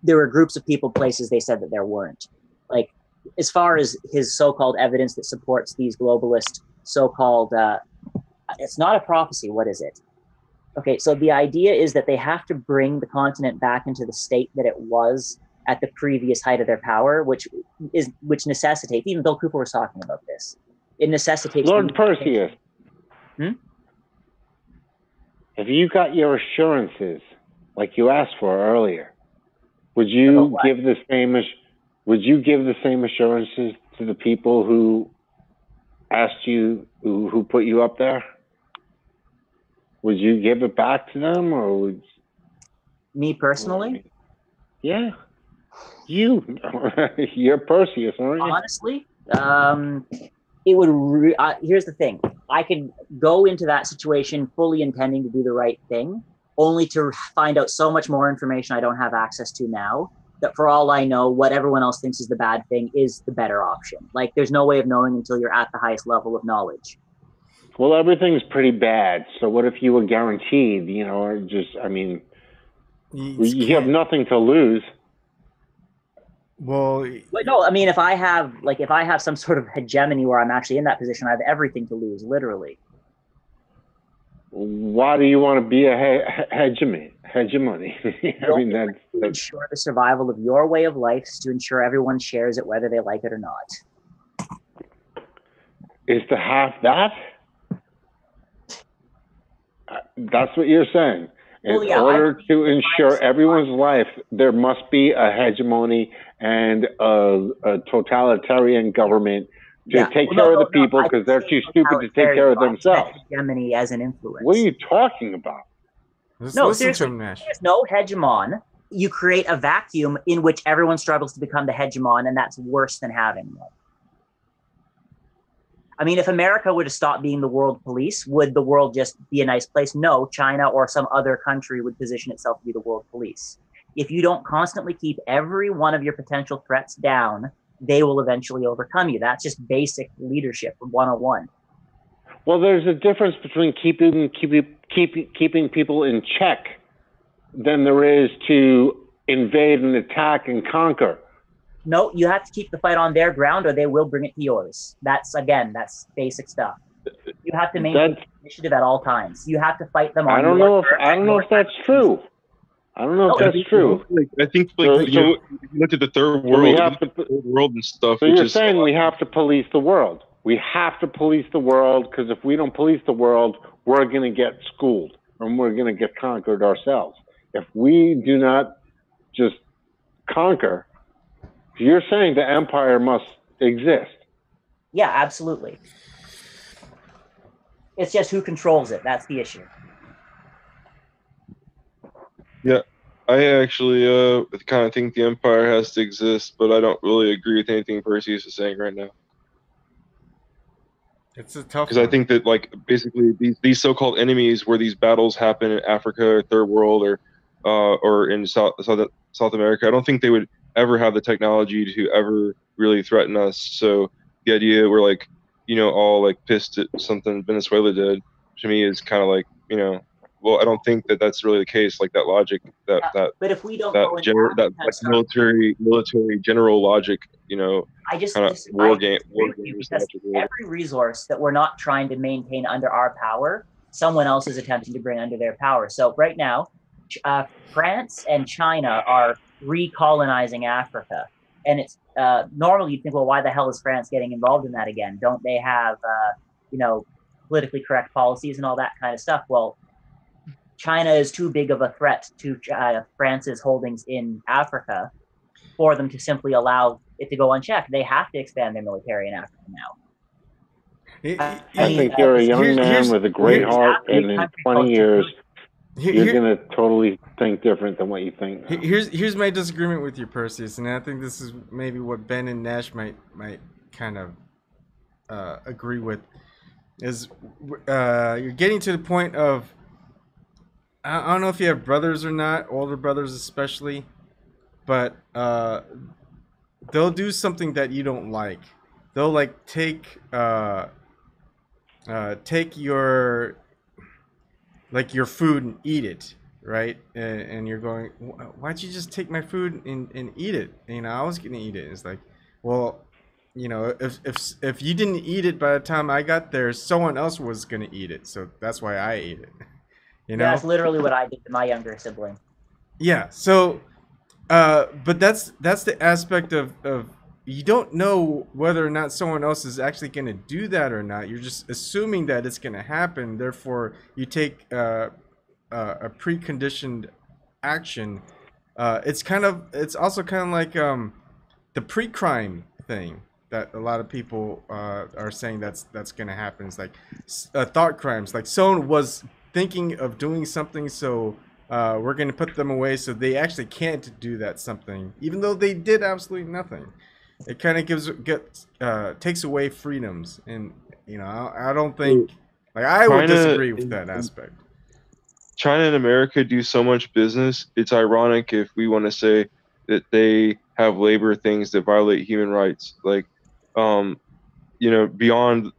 there were groups of people, places they said that there weren't. Like, as far as his so-called evidence that supports these globalist so-called, it's not a prophecy, what is it? Okay, so the idea is that they have to bring the continent back into the state that it was at the previous height of their power, which necessitates, even Bill Cooper was talking about this, it necessitates... Lord Perseus, if you got your assurances, like you asked for earlier, would you give the same assurances to the people who asked you, who put you up there? would you give it back to them, or would Me personally, yeah, you're Perseus, aren't you? honestly, it would. Here's the thing: I could go into that situation fully intending to do the right thing, only to find out so much more information I don't have access to now. That for all I know, what everyone else thinks is the bad thing is the better option. Like, there's no way of knowing until you're at the highest level of knowledge. Well, everything's pretty bad. So what if you were guaranteed? You know, or just, I mean, you have nothing to lose. Well, but no, I mean, if I have some sort of hegemony where I'm actually in that position, I have everything to lose, literally. Why do you want to be a hegemony? I mean, that's to ensure the survival of your way of life is to ensure everyone shares it, whether they like it or not. Is to have that? That's what you're saying. In order to ensure everyone's life, there must be a hegemony and a totalitarian government to take care of the people because they're too stupid to take care of themselves. Hegemony as an influence. What are you talking about? No, seriously, there's no hegemon. You create a vacuum in which everyone struggles to become the hegemon, and that's worse than having one. I mean, if America were to stop being the world police, would the world just be a nice place? No, China or some other country would position itself to be the world police. If you don't constantly keep every one of your potential threats down, they will eventually overcome you. That's just basic leadership 101. Well, there's a difference between keeping people in check than there is to invade and attack and conquer. No, you have to keep the fight on their ground or they will bring it to yours. That's basic stuff. You have to maintain initiative at all times. You have to fight them on I don't know if that's true. I don't know if that's true. I think you look at the third world and stuff. So you're saying we have to police the world. We have to police the world because if we don't police the world, we're going to get schooled and we're going to get conquered ourselves. If we do not just conquer, you're saying the empire must exist. Yeah, absolutely. It's just who controls it. That's the issue. Yeah, I actually kind of think the empire has to exist, but I don't really agree with anything Perseus is saying right now. It's a tough because I think that basically these so-called enemies where these battles happen in Africa or third world or in South America, I don't think they would ever have the technology to ever really threaten us. So the idea we're all pissed at something Venezuela did, to me is kind of well, I don't think that that's really the case. That logic, but if we don't military general logic, I just war game because every resource that we're not trying to maintain under our power, someone else is attempting to bring under their power. So right now, France and China are recolonizing Africa, and it's normally you'd think, well, why the hell is France getting involved in that again? Don't they have politically correct policies and all that kind of stuff? Well, China is too big of a threat to France's holdings in Africa for them to simply allow it to go unchecked. They have to expand their military in Africa now. I think you're a young man with a great heart, and in 20 years, you're going to totally think different than what you think now. Here's my disagreement with you, Perseus, and I think this is maybe what Ben and Nash might kind of agree with, is you're getting to the point of, I don't know if you have brothers or not, older brothers especially, but they'll do something that you don't like. They'll take your food and eat it, right? And you're going, why'd you just take my food and eat it? I was gonna eat it. It's well, if you didn't eat it by the time I got there, someone else was gonna eat it, so that's why I ate it. That's literally what I did to my younger sibling. Yeah. So, but that's the aspect of you don't know whether or not someone else is actually going to do that or not. You're just assuming that it's going to happen. Therefore, you take a preconditioned action. It's also kind of like the pre-crime thing that a lot of people are saying that's going to happen. It's thought crimes. Someone was thinking of doing something, so we're going to put them away so they actually can't do that something, even though they did absolutely nothing. It kind of takes away freedoms, and you know, I don't think, like, I would disagree with that aspect. China and America do so much business. It's ironic if we want to say that they have labor things that violate human rights, like, you know, beyond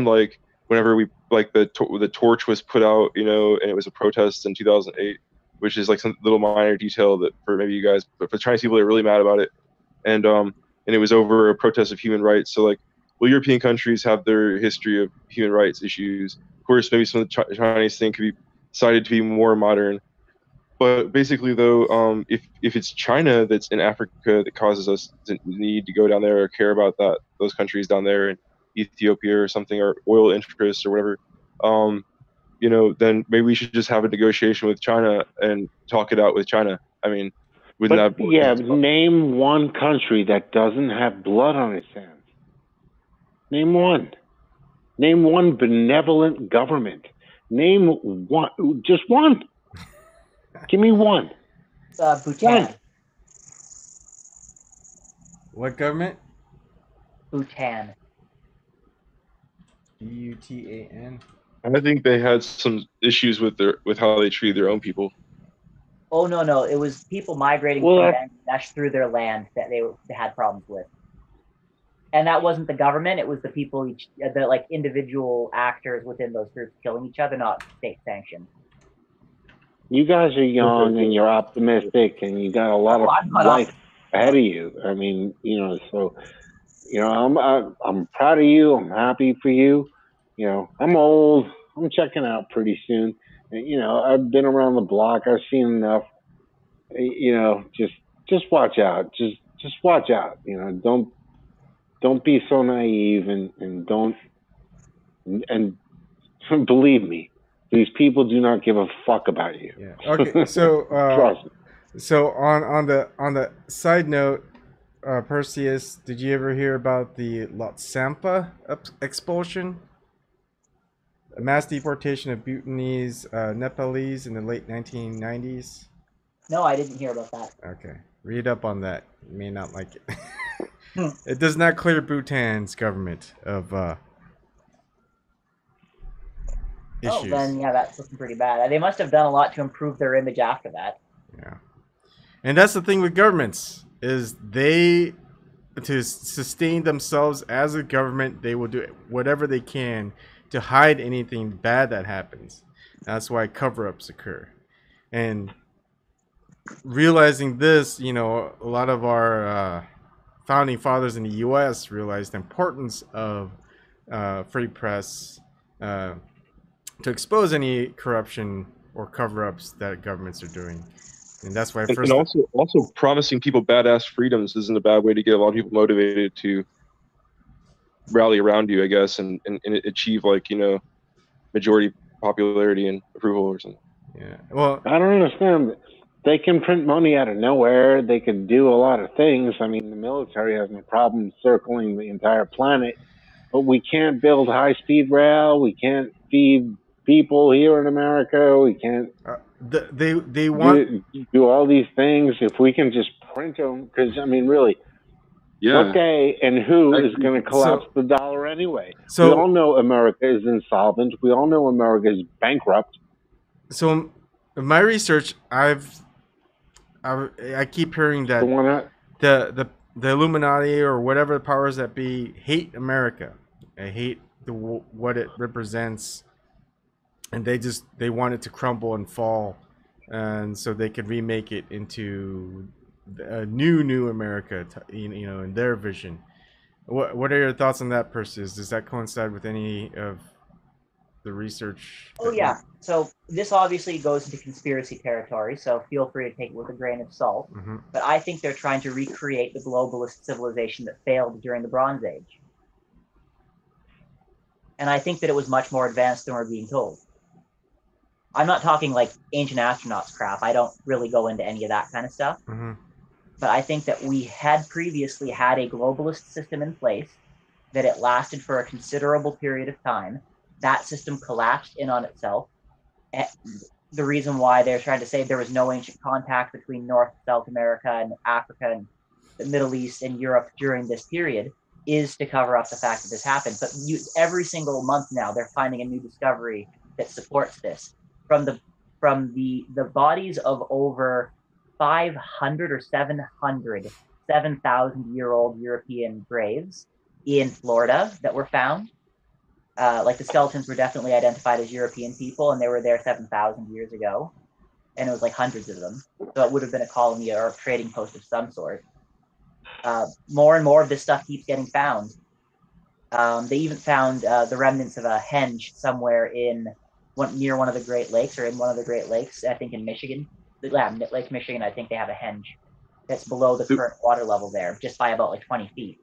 like whenever we like the torch was put out, you know, and it was a protest in 2008, which is like some little minor detail that for maybe you guys, but for Chinese people, they're really mad about it, and it was over a protest of human rights. So like, well, European countries have their history of human rights issues. Of course, maybe some of the Chinese thing could be cited to be more modern. But basically, though, if it's China that's in Africa that causes us to need to go down there or care about those countries down there in Ethiopia or something, or oil interests or whatever, you know, then maybe we should just have a negotiation with China and talk it out with China. I mean, wouldn't that? Yeah, name one country that doesn't have blood on its hands. Name one. Name one benevolent government. Name one, just one. Give me one. Bhutan. One. What government? Bhutan. Bhutan. I think they had some issues with how they treat their own people. Oh no! It was people migrating from Bangladesh through their land that they had problems with, and that wasn't the government. It was the people, the like individual actors within those groups killing each other, not state sanctioned. You guys are young and you're optimistic, and you got a lot of life ahead of you. I mean, you know, so you know, I'm proud of you. I'm happy for you. You know, I'm old. I'm checking out pretty soon. And, you know, I've been around the block. I've seen enough. You know, just watch out. Just watch out. You know, don't be so naive, and don't and believe me, these people do not give a fuck about you. Yeah. Okay. So so on the side note, Perseus, did you ever hear about the Lhotshampa expulsion? A mass deportation of Bhutanese Nepalese in the late 1990s? No, I didn't hear about that. Okay. Read up on that. You may not like it. It does not clear Bhutan's government of issues. Oh, then yeah, that's looking pretty bad. They must have done a lot to improve their image after that. Yeah. And that's the thing with governments, is they, to sustain themselves as a government, they will do whatever they can to hide anything bad that happens. That's why cover-ups occur. And realizing this, you know, a lot of our founding fathers in the U.S. realized the importance of free press to expose any corruption or cover-ups that governments are doing. And that's why and also promising people badass freedoms isn't a bad way to get a lot of people motivated to rally around you, I guess, and achieve, like, you know, majority popularity and approval or something. Yeah. Well, I don't understand. They can print money out of nowhere. They can do a lot of things. I mean, the military has no problem circling the entire planet, but we can't build high-speed rail. We can't feed people here in America. We can't. They want do all these things. If we can just print them, because I mean, really. Yeah. What day and who is going to collapse the dollar anyway? So we all know America is insolvent. We all know America is bankrupt. So in my research, I keep hearing that the Illuminati or whatever the powers that be hate America. They hate what it represents, and they want it to crumble and fall, and so they could remake it into a new America, you know, in their vision. What are your thoughts on that, Persis? Does that coincide with any of the research? Oh yeah. So this obviously goes into conspiracy territory, so feel free to take it with a grain of salt. Mm-hmm. But I think they're trying to recreate the globalist civilization that failed during the Bronze Age. And I think that it was much more advanced than we're being told. I'm not talking like ancient astronauts crap. I don't really go into any of that kind of stuff. Mm-hmm. But I think that we had previously had a globalist system in place, that it lasted for a considerable period of time. That system collapsed in on itself. the reason why they're trying to say there was no ancient contact between North, South America, and Africa, and the Middle East, and Europe during this period is to cover up the fact that this happened. But every single month now, they're finding a new discovery that supports this. From the bodies of over 500 or 700 7,000-year-old European graves in Florida that were found. Like the skeletons were definitely identified as European people, and they were there 7,000 years ago, and it was like hundreds of them. So it would have been a colony or a trading post of some sort. More and more of this stuff keeps getting found. They even found the remnants of a henge somewhere near one of the Great Lakes, or in one of the Great Lakes, I think in Michigan. Lake Michigan, I think they have a henge that's below the current water level there, just by about like 20 feet.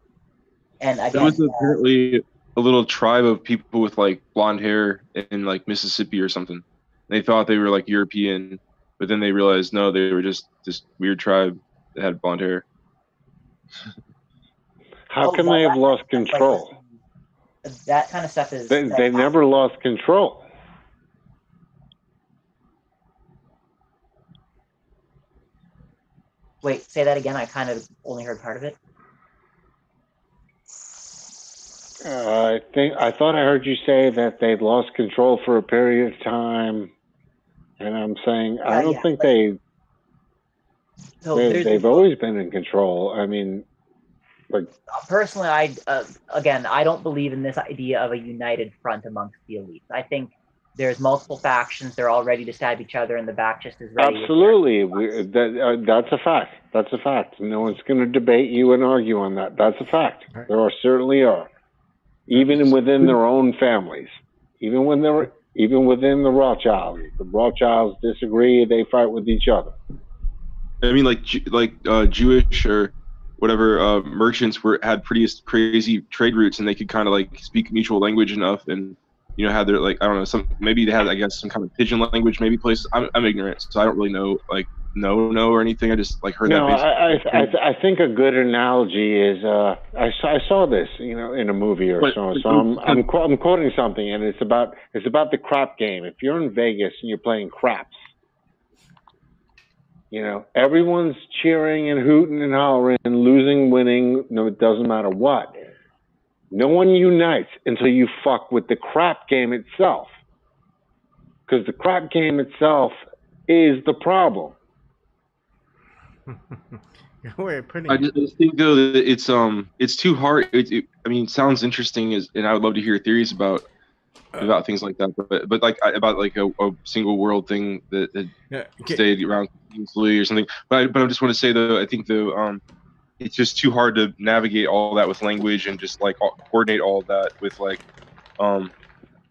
And again, there was apparently a little tribe of people with like blonde hair in like Mississippi or something. They thought they were like European, but then they realized no, they were just this weird tribe that had blonde hair. How can they have lost control? That kind of stuff is... They never lost control. Wait, say that again. I kind of only heard part of it. I thought I heard you say that they'd lost control for a period of time, and I'm saying I don't think they've always been in control. I mean, like personally, I don't believe in this idea of a united front amongst the elites. I think there's multiple factions. They're all ready to stab each other in the back just as ready. Absolutely. That's a fact. That's a fact. No one's going to debate you and argue on that. That's a fact. There certainly are. Even within their own families. Even within the Rothschilds. The Rothschilds disagree. They fight with each other. I mean, Jewish or whatever merchants had pretty crazy trade routes, and they could kind of like speak mutual language enough, and had their like I don't know maybe they had I guess some kind of pigeon language maybe places. I'm ignorant, so I don't really know know or anything. I just like heard that. I think a good analogy is I saw this in a movie or so. So I'm quoting something, and it's about the crap game. If you're in Vegas and you're playing craps, everyone's cheering and hooting and hollering, losing, winning. No, it doesn't matter what. No one unites until you fuck with the crap game itself, because the crap game itself is the problem. I just think though that it's too hard. I mean, it sounds interesting, and I would love to hear theories about things like that. But like about like a single world thing that stayed around easily or something. But I just want to say though, I think though it's just too hard to navigate all that with language and just like coordinate all of that with like I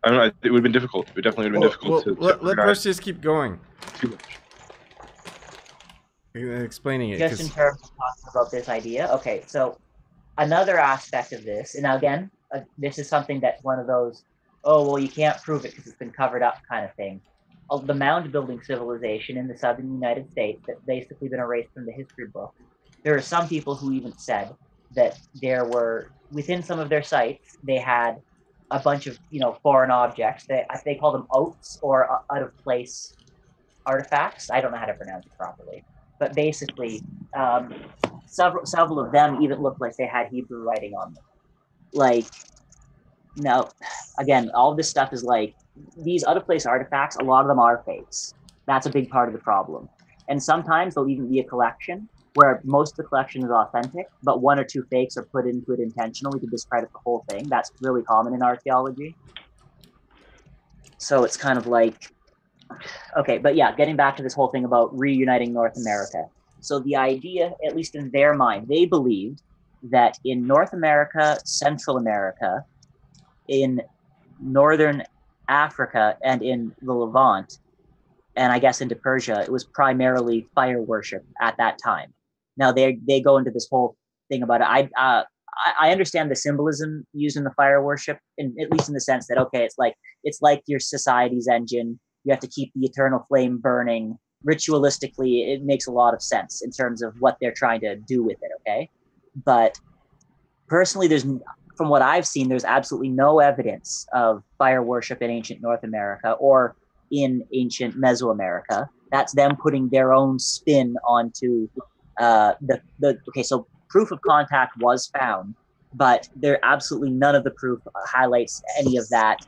don't know. It would have been difficult. It definitely would have been difficult. Let Perseus keep going. Too much. Explaining it. Just in terms of talking about this idea. Okay, so another aspect of this, and now again, this is something that's one of those, oh, well, you can't prove it because it's been covered up kind of thing. The mound building civilization in the southern United States that's basically been erased from the history book. There are some people who even said that there were, within some of their sites, they had a bunch of, foreign objects. They call them oats or out-of-place artifacts. I don't know how to pronounce it properly. But basically, several of them even looked like they had Hebrew writing on them. Like, now, again, all of this stuff is like, these out-of-place artifacts, a lot of them are fakes. That's a big part of the problem. And sometimes there'll even be a collection where most of the collection is authentic, but one or two fakes are put into it intentionally to discredit the whole thing. That's really common in archaeology. So it's kind of like, okay, but yeah, getting back to this whole thing about reuniting North America. So the idea, at least in their mind, they believed that in North America, Central America, in Northern Africa, and in the Levant, and I guess into Persia, it was primarily fire worship at that time. Now they go into this whole thing about it. I understand the symbolism used in the fire worship, at least in the sense that, okay, it's like your society's engine. You have to keep the eternal flame burning. Ritualistically, it makes a lot of sense in terms of what they're trying to do with it, okay? But personally, from what I've seen, there's absolutely no evidence of fire worship in ancient North America or in ancient Mesoamerica. That's them putting their own spin onto okay, so proof of contact was found, but there absolutely none of the proof highlights any of that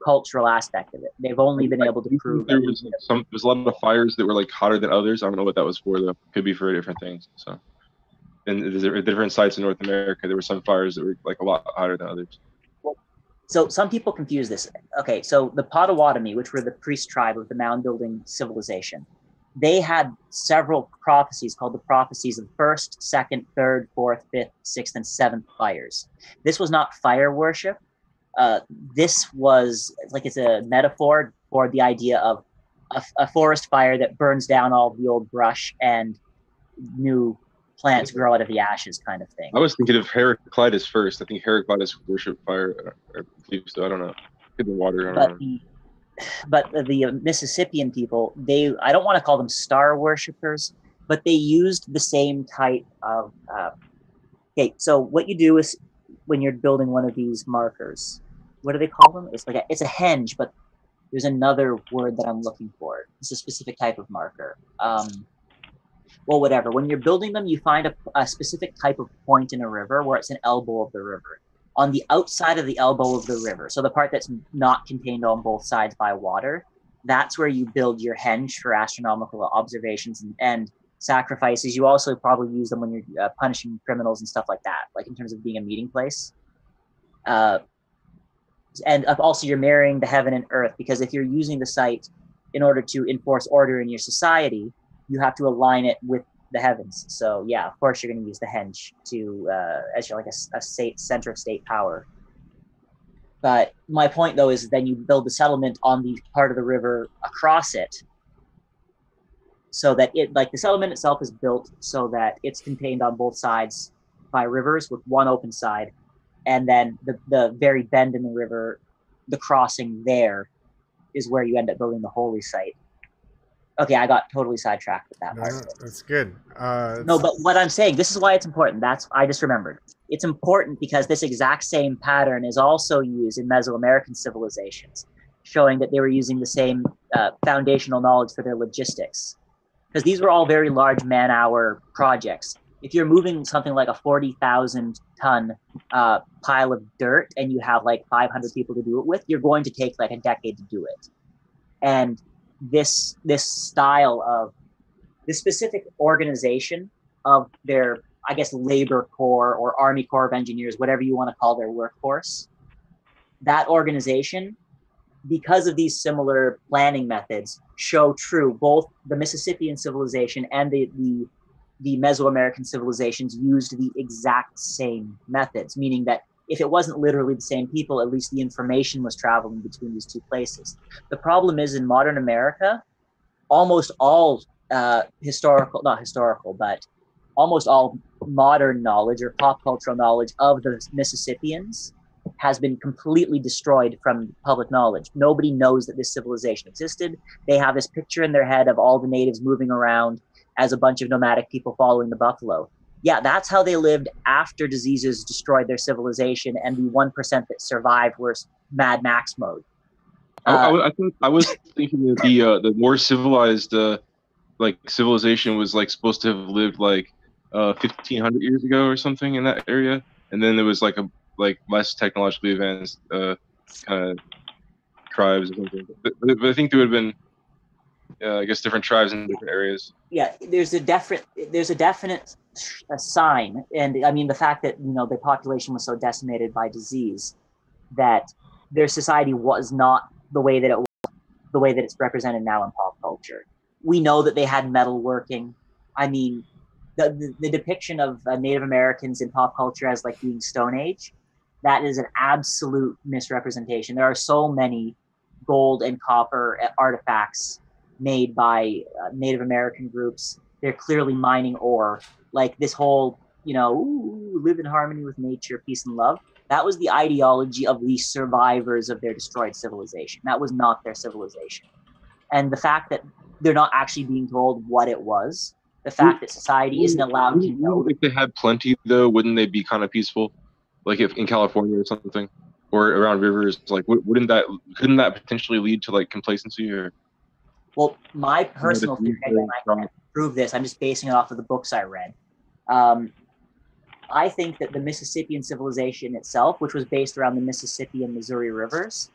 cultural aspect of it. They've only been able to prove there was a lot of fires that were like hotter than others. I don't know what that was for though. Could be for different things. So, and different sites in North America, there were some fires that were like a lot hotter than others. So some people confuse this. Okay, so the Potawatomi, which were the priest tribe of the mound-building civilization, they had several prophecies called the prophecies of first, second, third, fourth, fifth, sixth, and seventh fires. This was not fire worship. This was like it's a metaphor for the idea of a forest fire that burns down all the old brush and new plants grow out of the ashes, kind of thing. I was thinking of Heraclitus first. I think Heraclitus worshiped fire. I believe so. I don't know. Could be water. I don't know. But the Mississippian people, I don't want to call them star worshippers, but they used the same type of. Okay, so what you do is when you're building one of these markers, what do they call them? It's like it's a henge, but there's another word that I'm looking for. It's a specific type of marker. Well, whatever. When you're building them, you find a specific type of point in a river where it's an elbow of the river. On the outside of the elbow of the river, so the part that's not contained on both sides by water, that's where you build your henge for astronomical observations and sacrifices. You also probably use them when you're punishing criminals and stuff like that, like in terms of being a meeting place. And also you're marrying the heaven and earth, because if you're using the site in order to enforce order in your society, you have to align it with the heavens. So yeah, of course you're going to use the henge to as you're like a state center of state power. But my point though is then you build the settlement on the part of the river across it, so that it like the settlement itself is built so that it's contained on both sides by rivers with one open side, and then the very bend in the river, the crossing there, is where you end up building the holy site. Okay, I got totally sidetracked with that part. No, that's good. No, but what I'm saying, this is why it's important. I just remembered. It's important because this exact same pattern is also used in Mesoamerican civilizations, showing that they were using the same foundational knowledge for their logistics. Because these were all very large man-hour projects. If you're moving something like a 40,000-ton pile of dirt and you have like 500 people to do it with, you're going to take like a decade to do it. And this style of this specific organization of their, I guess, labor corps or Army Corps of Engineers, whatever you want to call their workforce, that organization, because of these similar planning methods, show true. Both the Mississippian civilization and the Mesoamerican civilizations used the exact same methods, meaning that if it wasn't literally the same people, at least the information was traveling between these two places. The problem is in modern America, almost all almost all modern knowledge or pop cultural knowledge of the Mississippians has been completely destroyed from public knowledge. Nobody knows that this civilization existed. They have this picture in their head of all the natives moving around as a bunch of nomadic people following the buffalo. Yeah, that's how they lived after diseases destroyed their civilization, and the 1% that survived were Mad Max mode. I think I was thinking that the more civilized like civilization was like supposed to have lived like 1,500 years ago or something in that area, and then there was like less technologically advanced kind of tribes or something. But I think there would have been I guess different tribes in different areas. Yeah, there's a definite sign, and I mean the fact that the population was so decimated by disease that their society was not the way that it's represented now in pop culture. We know that they had metalworking. I mean, the depiction of Native Americans in pop culture as like being Stone Age, that is an absolute misrepresentation. There are so many gold and copper artifacts made by Native American groups. They're clearly mining ore. Like this whole, live in harmony with nature, peace and love. That was the ideology of the survivors of their destroyed civilization. That was not their civilization. And the fact that they're not actually being told what it was, the fact that society isn't allowed to know. If they had plenty, though, wouldn't they be kind of peaceful? Like if in California or something, or around rivers, like couldn't that potentially lead to like complacency or? Well, my personal theory, again, I can't prove this. I'm just basing it off of the books I read. I think that the Mississippian civilization itself, which was based around the Mississippi and Missouri rivers,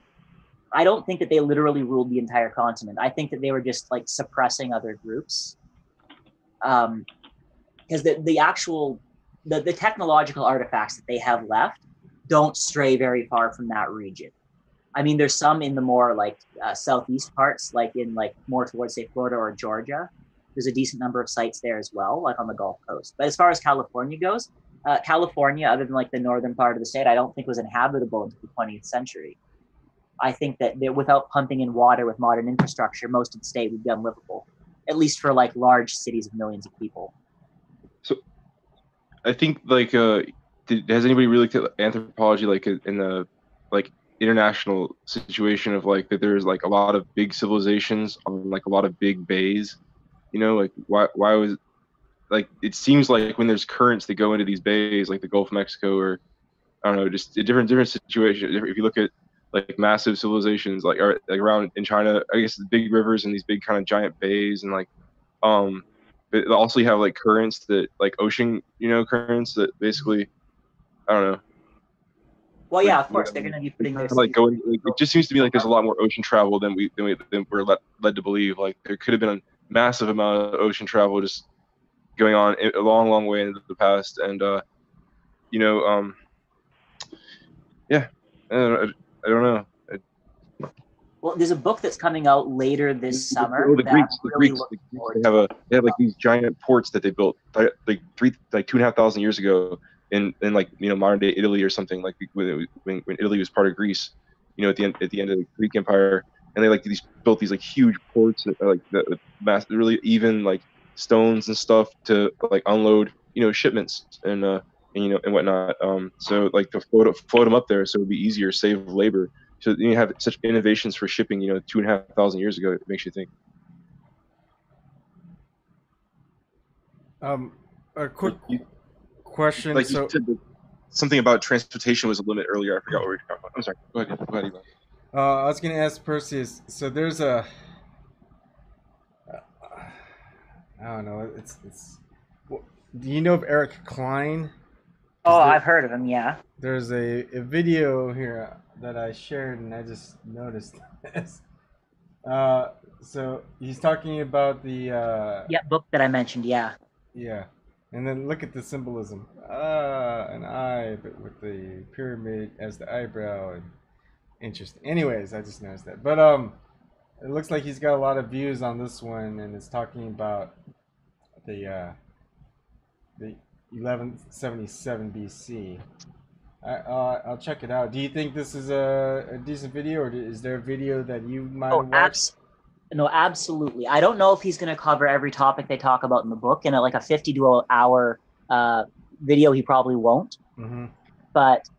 I don't think that they literally ruled the entire continent. I think that they were just like suppressing other groups. Because the technological artifacts that they have left don't stray very far from that region. I mean, there's some in the more like southeast parts, like in like more towards say Florida or Georgia. There's a decent number of sites there as well, like on the Gulf Coast. But as far as California goes, California, other than like the northern part of the state, I don't think was inhabitable until the 20th century. I think that without pumping in water with modern infrastructure, most of the state would be unlivable, at least for like large cities of millions of people. So I think like, has anybody really looked at anthropology like in the like international situation of like that there's like a lot of big civilizations on like a lot of big bays, you know, like why was like it seems like when there's currents that go into these bays like the Gulf of Mexico or I don't know, just a different situation. If you look at like massive civilizations like around in China, I guess the big rivers and these big kind of giant bays and like but also you have like currents that like ocean, you know, currents that basically I don't know. Well, yeah, of course they're going to be putting their like going. Like, it just seems to me like there's a lot more ocean travel than we're led to believe. Like there could have been a massive amount of ocean travel just going on a long way into the past, and you know, yeah, I don't know. Well, there's a book that's coming out later this summer. Oh, the Greeks they have like these giant ports that they built like 2,500 years ago. In like, you know, modern day Italy or something, like when Italy was part of Greece, you know, at the end of the Greek Empire, and they like built these like huge ports that are, like the really even like stones and stuff to like unload, you know, shipments and you know and whatnot. So like to float them up there so it'd be easier, save labor. So you have such innovations for shipping, you know, 2,500 years ago. It makes you think. A quick question. Like so, you said, something about transportation was a limit earlier. I forgot what we were talking about. I'm sorry. Go ahead. Ebon. I was going to ask Perseus. So there's a, I don't know. It's. Do you know of Eric Klein? Oh, I've heard of him. Yeah. There's a video here that I shared, and I just noticed this. So he's talking about the. Book that I mentioned. Yeah. Yeah. And then look at the symbolism. An eye, but with the pyramid as the eyebrow. And interesting. Anyways, I just noticed that. But it looks like he's got a lot of views on this one, and it's talking about the 1177 BC. I'll check it out. Do you think this is a decent video, or is there a video that you might have watched? No, absolutely. I don't know if he's going to cover every topic they talk about in the book. In like a 50 to an hour video, he probably won't. Mm-hmm. But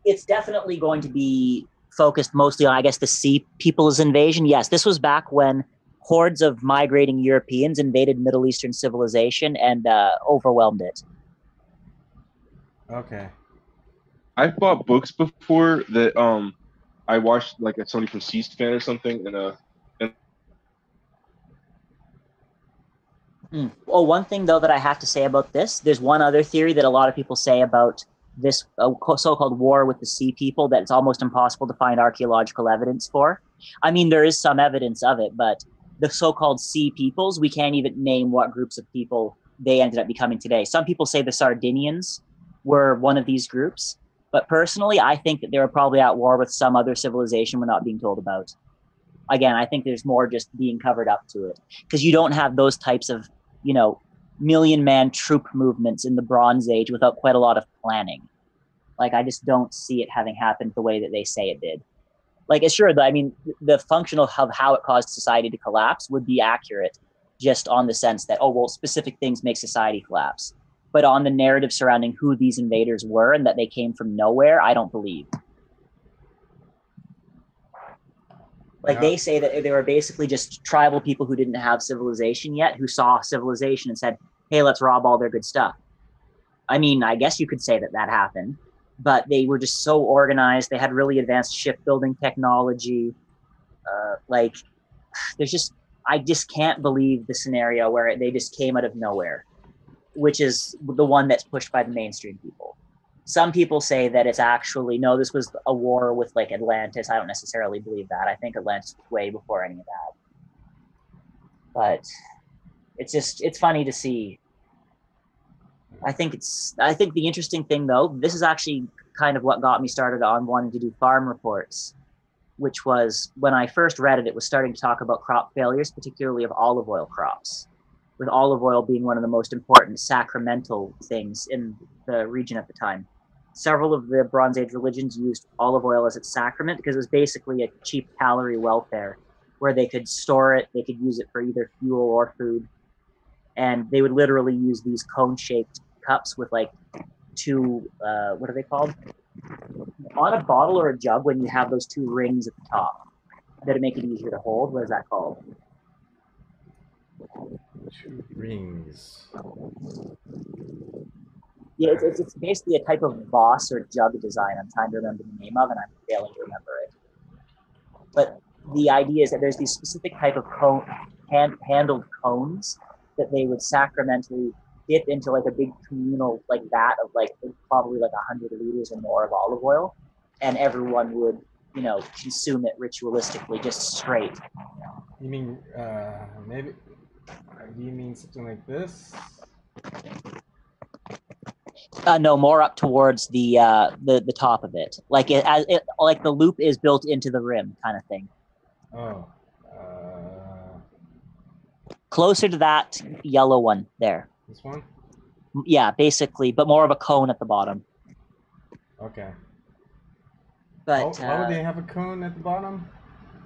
it's definitely going to be focused mostly on, I guess, the Sea People's invasion. Yes, this was back when hordes of migrating Europeans invaded Middle Eastern civilization and overwhelmed it. Okay. I've bought books before that I watched like somebody from C-SPAN or something, and Well, one thing though that I have to say about this, there's one other theory that a lot of people say about this so-called war with the Sea People that it's almost impossible to find archaeological evidence for. I mean, there is some evidence of it, but the so-called Sea Peoples, we can't even name what groups of people they ended up becoming today. Some people say the Sardinians were one of these groups, but personally, I think that they were probably at war with some other civilization we're not being told about. Again, I think there's more just being covered up to it because you don't have those types of, you know, million-man troop movements in the Bronze Age without quite a lot of planning. Like, I just don't see it having happened the way that they say it did. Like, it's sure, I mean, the function of how it caused society to collapse would be accurate just on the sense that, oh, well, specific things make society collapse. But on the narrative surrounding who these invaders were and that they came from nowhere, I don't believe. Like, they say that they were basically just tribal people who didn't have civilization yet, who saw civilization and said, hey, let's rob all their good stuff. I mean, I guess you could say that that happened, but they were just so organized. They had really advanced shipbuilding technology. Like, I just can't believe the scenario where they just came out of nowhere, which is the one that's pushed by the mainstream people. Some people say that it's actually, no, this was a war with like Atlantis. I don't necessarily believe that. I think Atlantis was way before any of that. But it's funny to see. I think the interesting thing though, this is actually kind of what got me started on wanting to do farm reports, which was when I first read it, it was starting to talk about crop failures, particularly of olive oil crops, with olive oil being one of the most important sacramental things in the region at the time. Several of the Bronze Age religions used olive oil as its sacrament because it was basically a cheap calorie welfare where they could store it, they could use it for either fuel or food. And they would literally use these cone-shaped cups with like two, what are they called? On a bottle or a jug, when you have those two rings at the top that make it easier to hold, what is that called? Two rings. Yeah, it's basically a type of boss or jug design I'm trying to remember the name of, and I'm failing to remember it. But the idea is that there's these specific type of handled cones that they would sacramentally dip into like a big communal like vat of like probably like 100 liters or more of olive oil, and everyone would, you know, consume it ritualistically just straight. You mean maybe? Do you mean something like this? No, more up towards the top of it, like like the loop is built into the rim, kind of thing. Oh. Closer to that yellow one there. This one? Yeah, basically, but more of a cone at the bottom. Okay. But why would they have a cone at the bottom?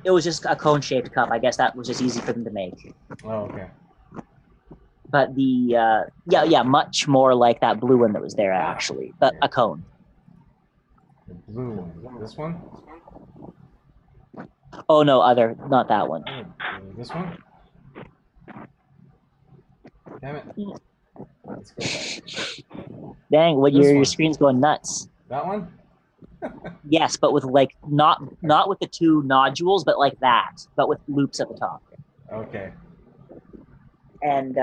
It was just a cone-shaped cup. I guess that was just easy for them to make. Oh, okay. But the yeah, much more like that blue one that was there actually, but a cone. The blue one. This one? Oh no, not that one. This one? Damn it. Let's go back. Dang, your screen's going nuts. That one? Yes, but with like not with the two nodules, but like that, but with loops at the top. Okay. And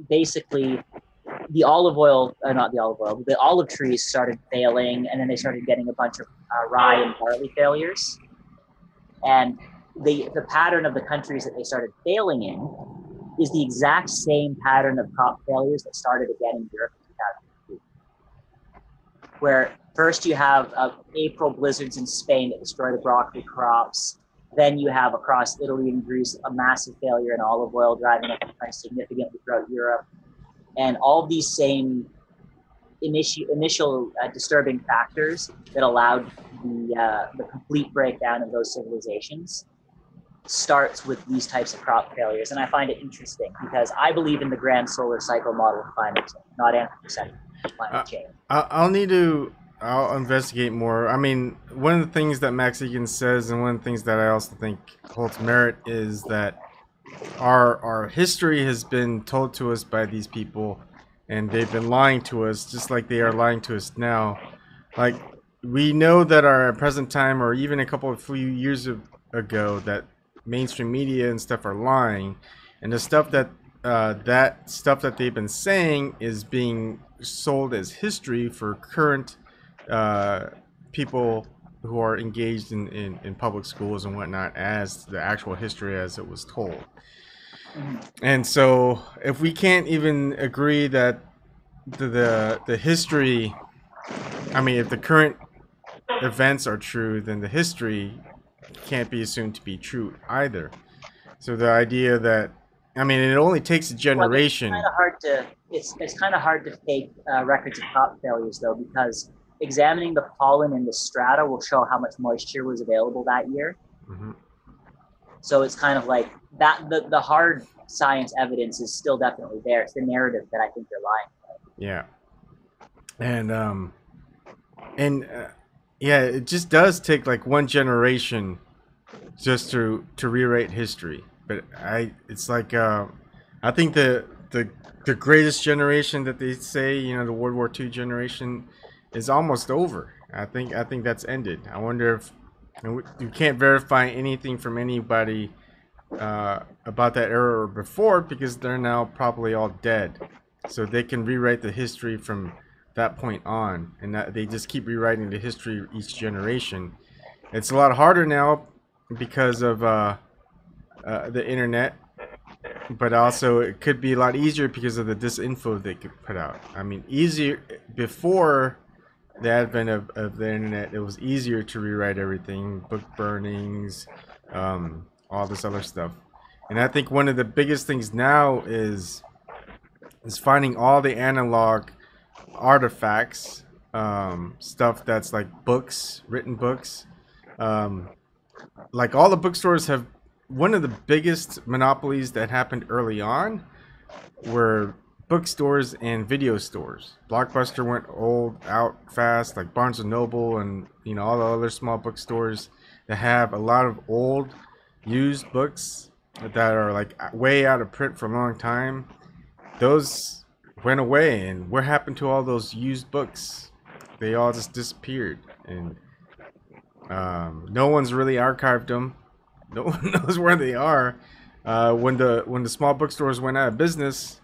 basically, the olive oil, not the olive oil, the olive trees started failing, and then they started getting a bunch of rye and barley failures. And the pattern of the countries that they started failing in is the exact same pattern of crop failures that started again in Europe in 2002. Where first you have April blizzards in Spain that destroy the broccoli crops. Then you have across Italy and Greece a massive failure in olive oil, driving up the price significantly throughout Europe. And all these same initial disturbing factors that allowed the complete breakdown of those civilizations starts with these types of crop failures. And I find it interesting because I believe in the grand solar cycle model of climate change, not anthropocentric climate change. I'll investigate more. I mean, one of the things that Max Egan says, and one of the things that I also think holds merit, is that our history has been told to us by these people, and they've been lying to us just like they are lying to us now. Like, we know that our present time, or even a few years ago, that mainstream media and stuff are lying, and the stuff that that they've been saying is being sold as history for current people who are engaged in public schools and whatnot as the actual history as it was told. And so if we can't even agree that the history, I mean, if the current events are true, then the history can't be assumed to be true either. So the idea that, I mean, it only takes a generation. Well, it's kind of hard to fake records of crop failures, though, because examining the pollen in the strata will show how much moisture was available that year. Mm-hmm. So it's kind of like that. The hard science evidence is still definitely there. It's the narrative that I think they're lying about. Yeah, yeah, it just does take like one generation just to rewrite history. But it's like I think the greatest generation that they say, you know, the World War II generation, is almost over. I think that's ended. I wonder if you can't verify anything from anybody about that era before because they're now probably all dead. So they can rewrite the history from that point on, and that they just keep rewriting the history each generation. It's a lot harder now because of the internet, but also it could be a lot easier because of the disinfo they could put out. I mean, easier before the advent of the internet, it was easier to rewrite everything, book burnings, all this other stuff. And I think one of the biggest things now is finding all the analog artifacts, stuff that's like books, written books. Like all the bookstores have, one of the biggest monopolies that happened early on were bookstores and video stores. Blockbuster went out fast, like Barnes and Noble and all the other small bookstores that have a lot of old used books that are like way out of print for a long time. Those went away, and what happened to all those used books? They all just disappeared, and no one's really archived them. No one knows where they are. When the small bookstores went out of business,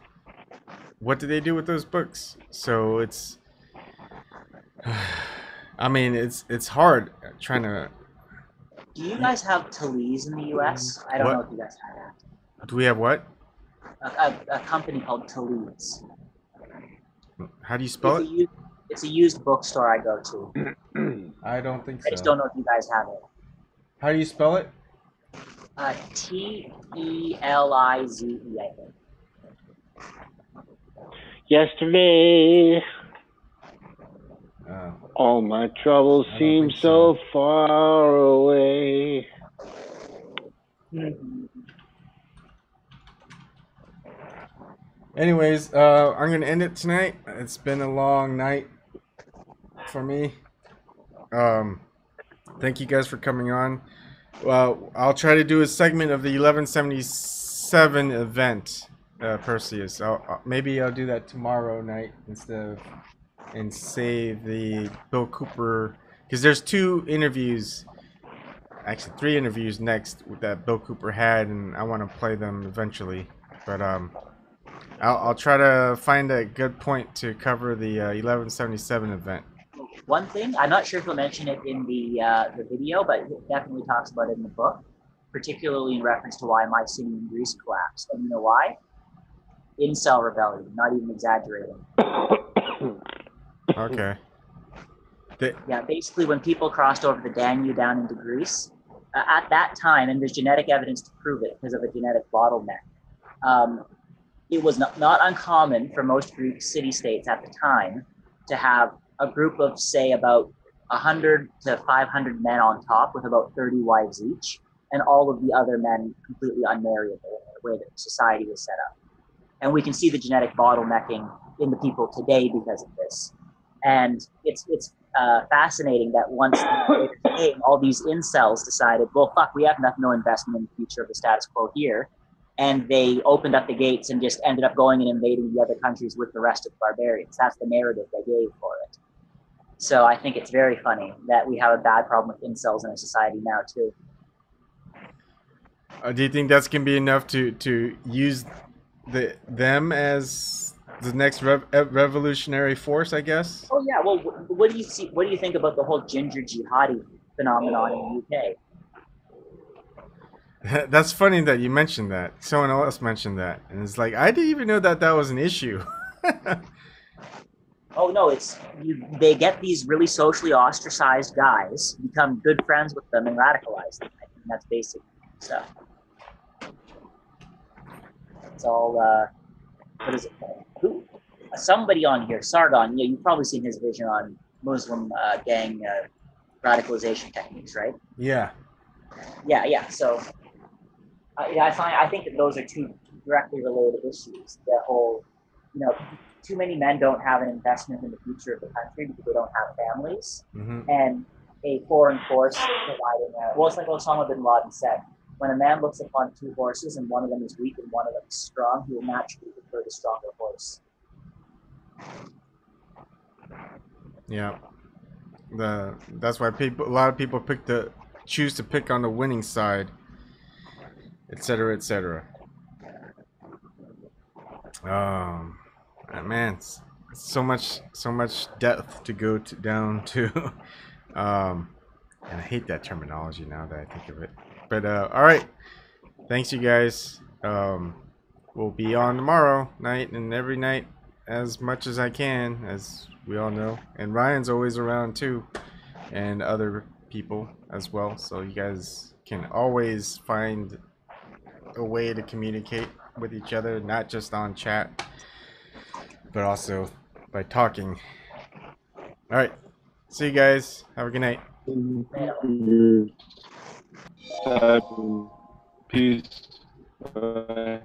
what did they do with those books? So it's, I mean, it's hard trying to. Do you guys have Talese in the U.S.? I don't know if you guys have that. Do we have what? A company called Talese. How do you spell it? It's a used bookstore I go to. I don't think so. I just don't know if you guys have it. How do you spell it? T-E-L-I-Z-E, I think. Yesterday, all my troubles seem so far away. Anyways, I'm gonna end it tonight. It's been a long night for me. Thank you guys for coming on. Well, I'll try to do a segment of the 1177 event, Perseus. Maybe I'll do that tomorrow night instead of, and save the Bill Cooper, because there's 2 interviews, actually 3 interviews next that Bill Cooper had, and I want to play them eventually. But I'll try to find a good point to cover the 1177 event. One thing, I'm not sure if he'll mention it in the video, but it definitely talks about it in the book, particularly in reference to why my city in Greece collapsed. And you know why? Incel rebellion, not even exaggerating. Okay. Yeah, basically when people crossed over the Danube down into Greece, at that time, and there's genetic evidence to prove it because of a genetic bottleneck, it was not uncommon for most Greek city-states at the time to have a group of, say, about 100 to 500 men on top with about 30 wives each, and all of the other men completely unmarriable, the way that society was set up. And we can see the genetic bottlenecking in the people today because of this. And it's fascinating that once all these incels decided, well, fuck, we have no investment in the future of the status quo here. And they opened up the gates and just ended up going and invading the other countries with the rest of the barbarians. That's the narrative they gave for it. So I think it's very funny that we have a bad problem with incels in our society now too. Do you think that's gonna be enough to use them as the next revolutionary force, I guess? Oh yeah. Well, what do you see? What do you think about the whole ginger jihadi phenomenon in the UK? That's funny that you mentioned that. Someone else mentioned that, and it's like I didn't even know that was an issue. Oh no, they get these really socially ostracized guys, become good friends with them, and radicalize them. I think that's basic stuff. It's all what is it called? Somebody on here, Sargon. Yeah, you've probably seen his vision on Muslim gang radicalization techniques, right? Yeah. Yeah. So I think that those are 2 directly related issues. The whole, too many men don't have an investment in the future of the country because they don't have families. Mm-hmm. And a foreign force providing it's like Osama bin Laden said, when a man looks upon 2 horses and one of them is weak and one of them is strong, he will naturally prefer the stronger horse. Yeah. That's why a lot of people choose to pick on the winning side. etc., etc. Man, so much depth to go down to. And I hate that terminology now that I think of it. But all right, thanks you guys. We'll be on tomorrow night and every night as much as I can, as we all know. And Ryan's always around too, and other people as well. So you guys can always find a way to communicate with each other, not just on chat, but also by talking. All right, see you guys. Have a good night. Peace. Bye.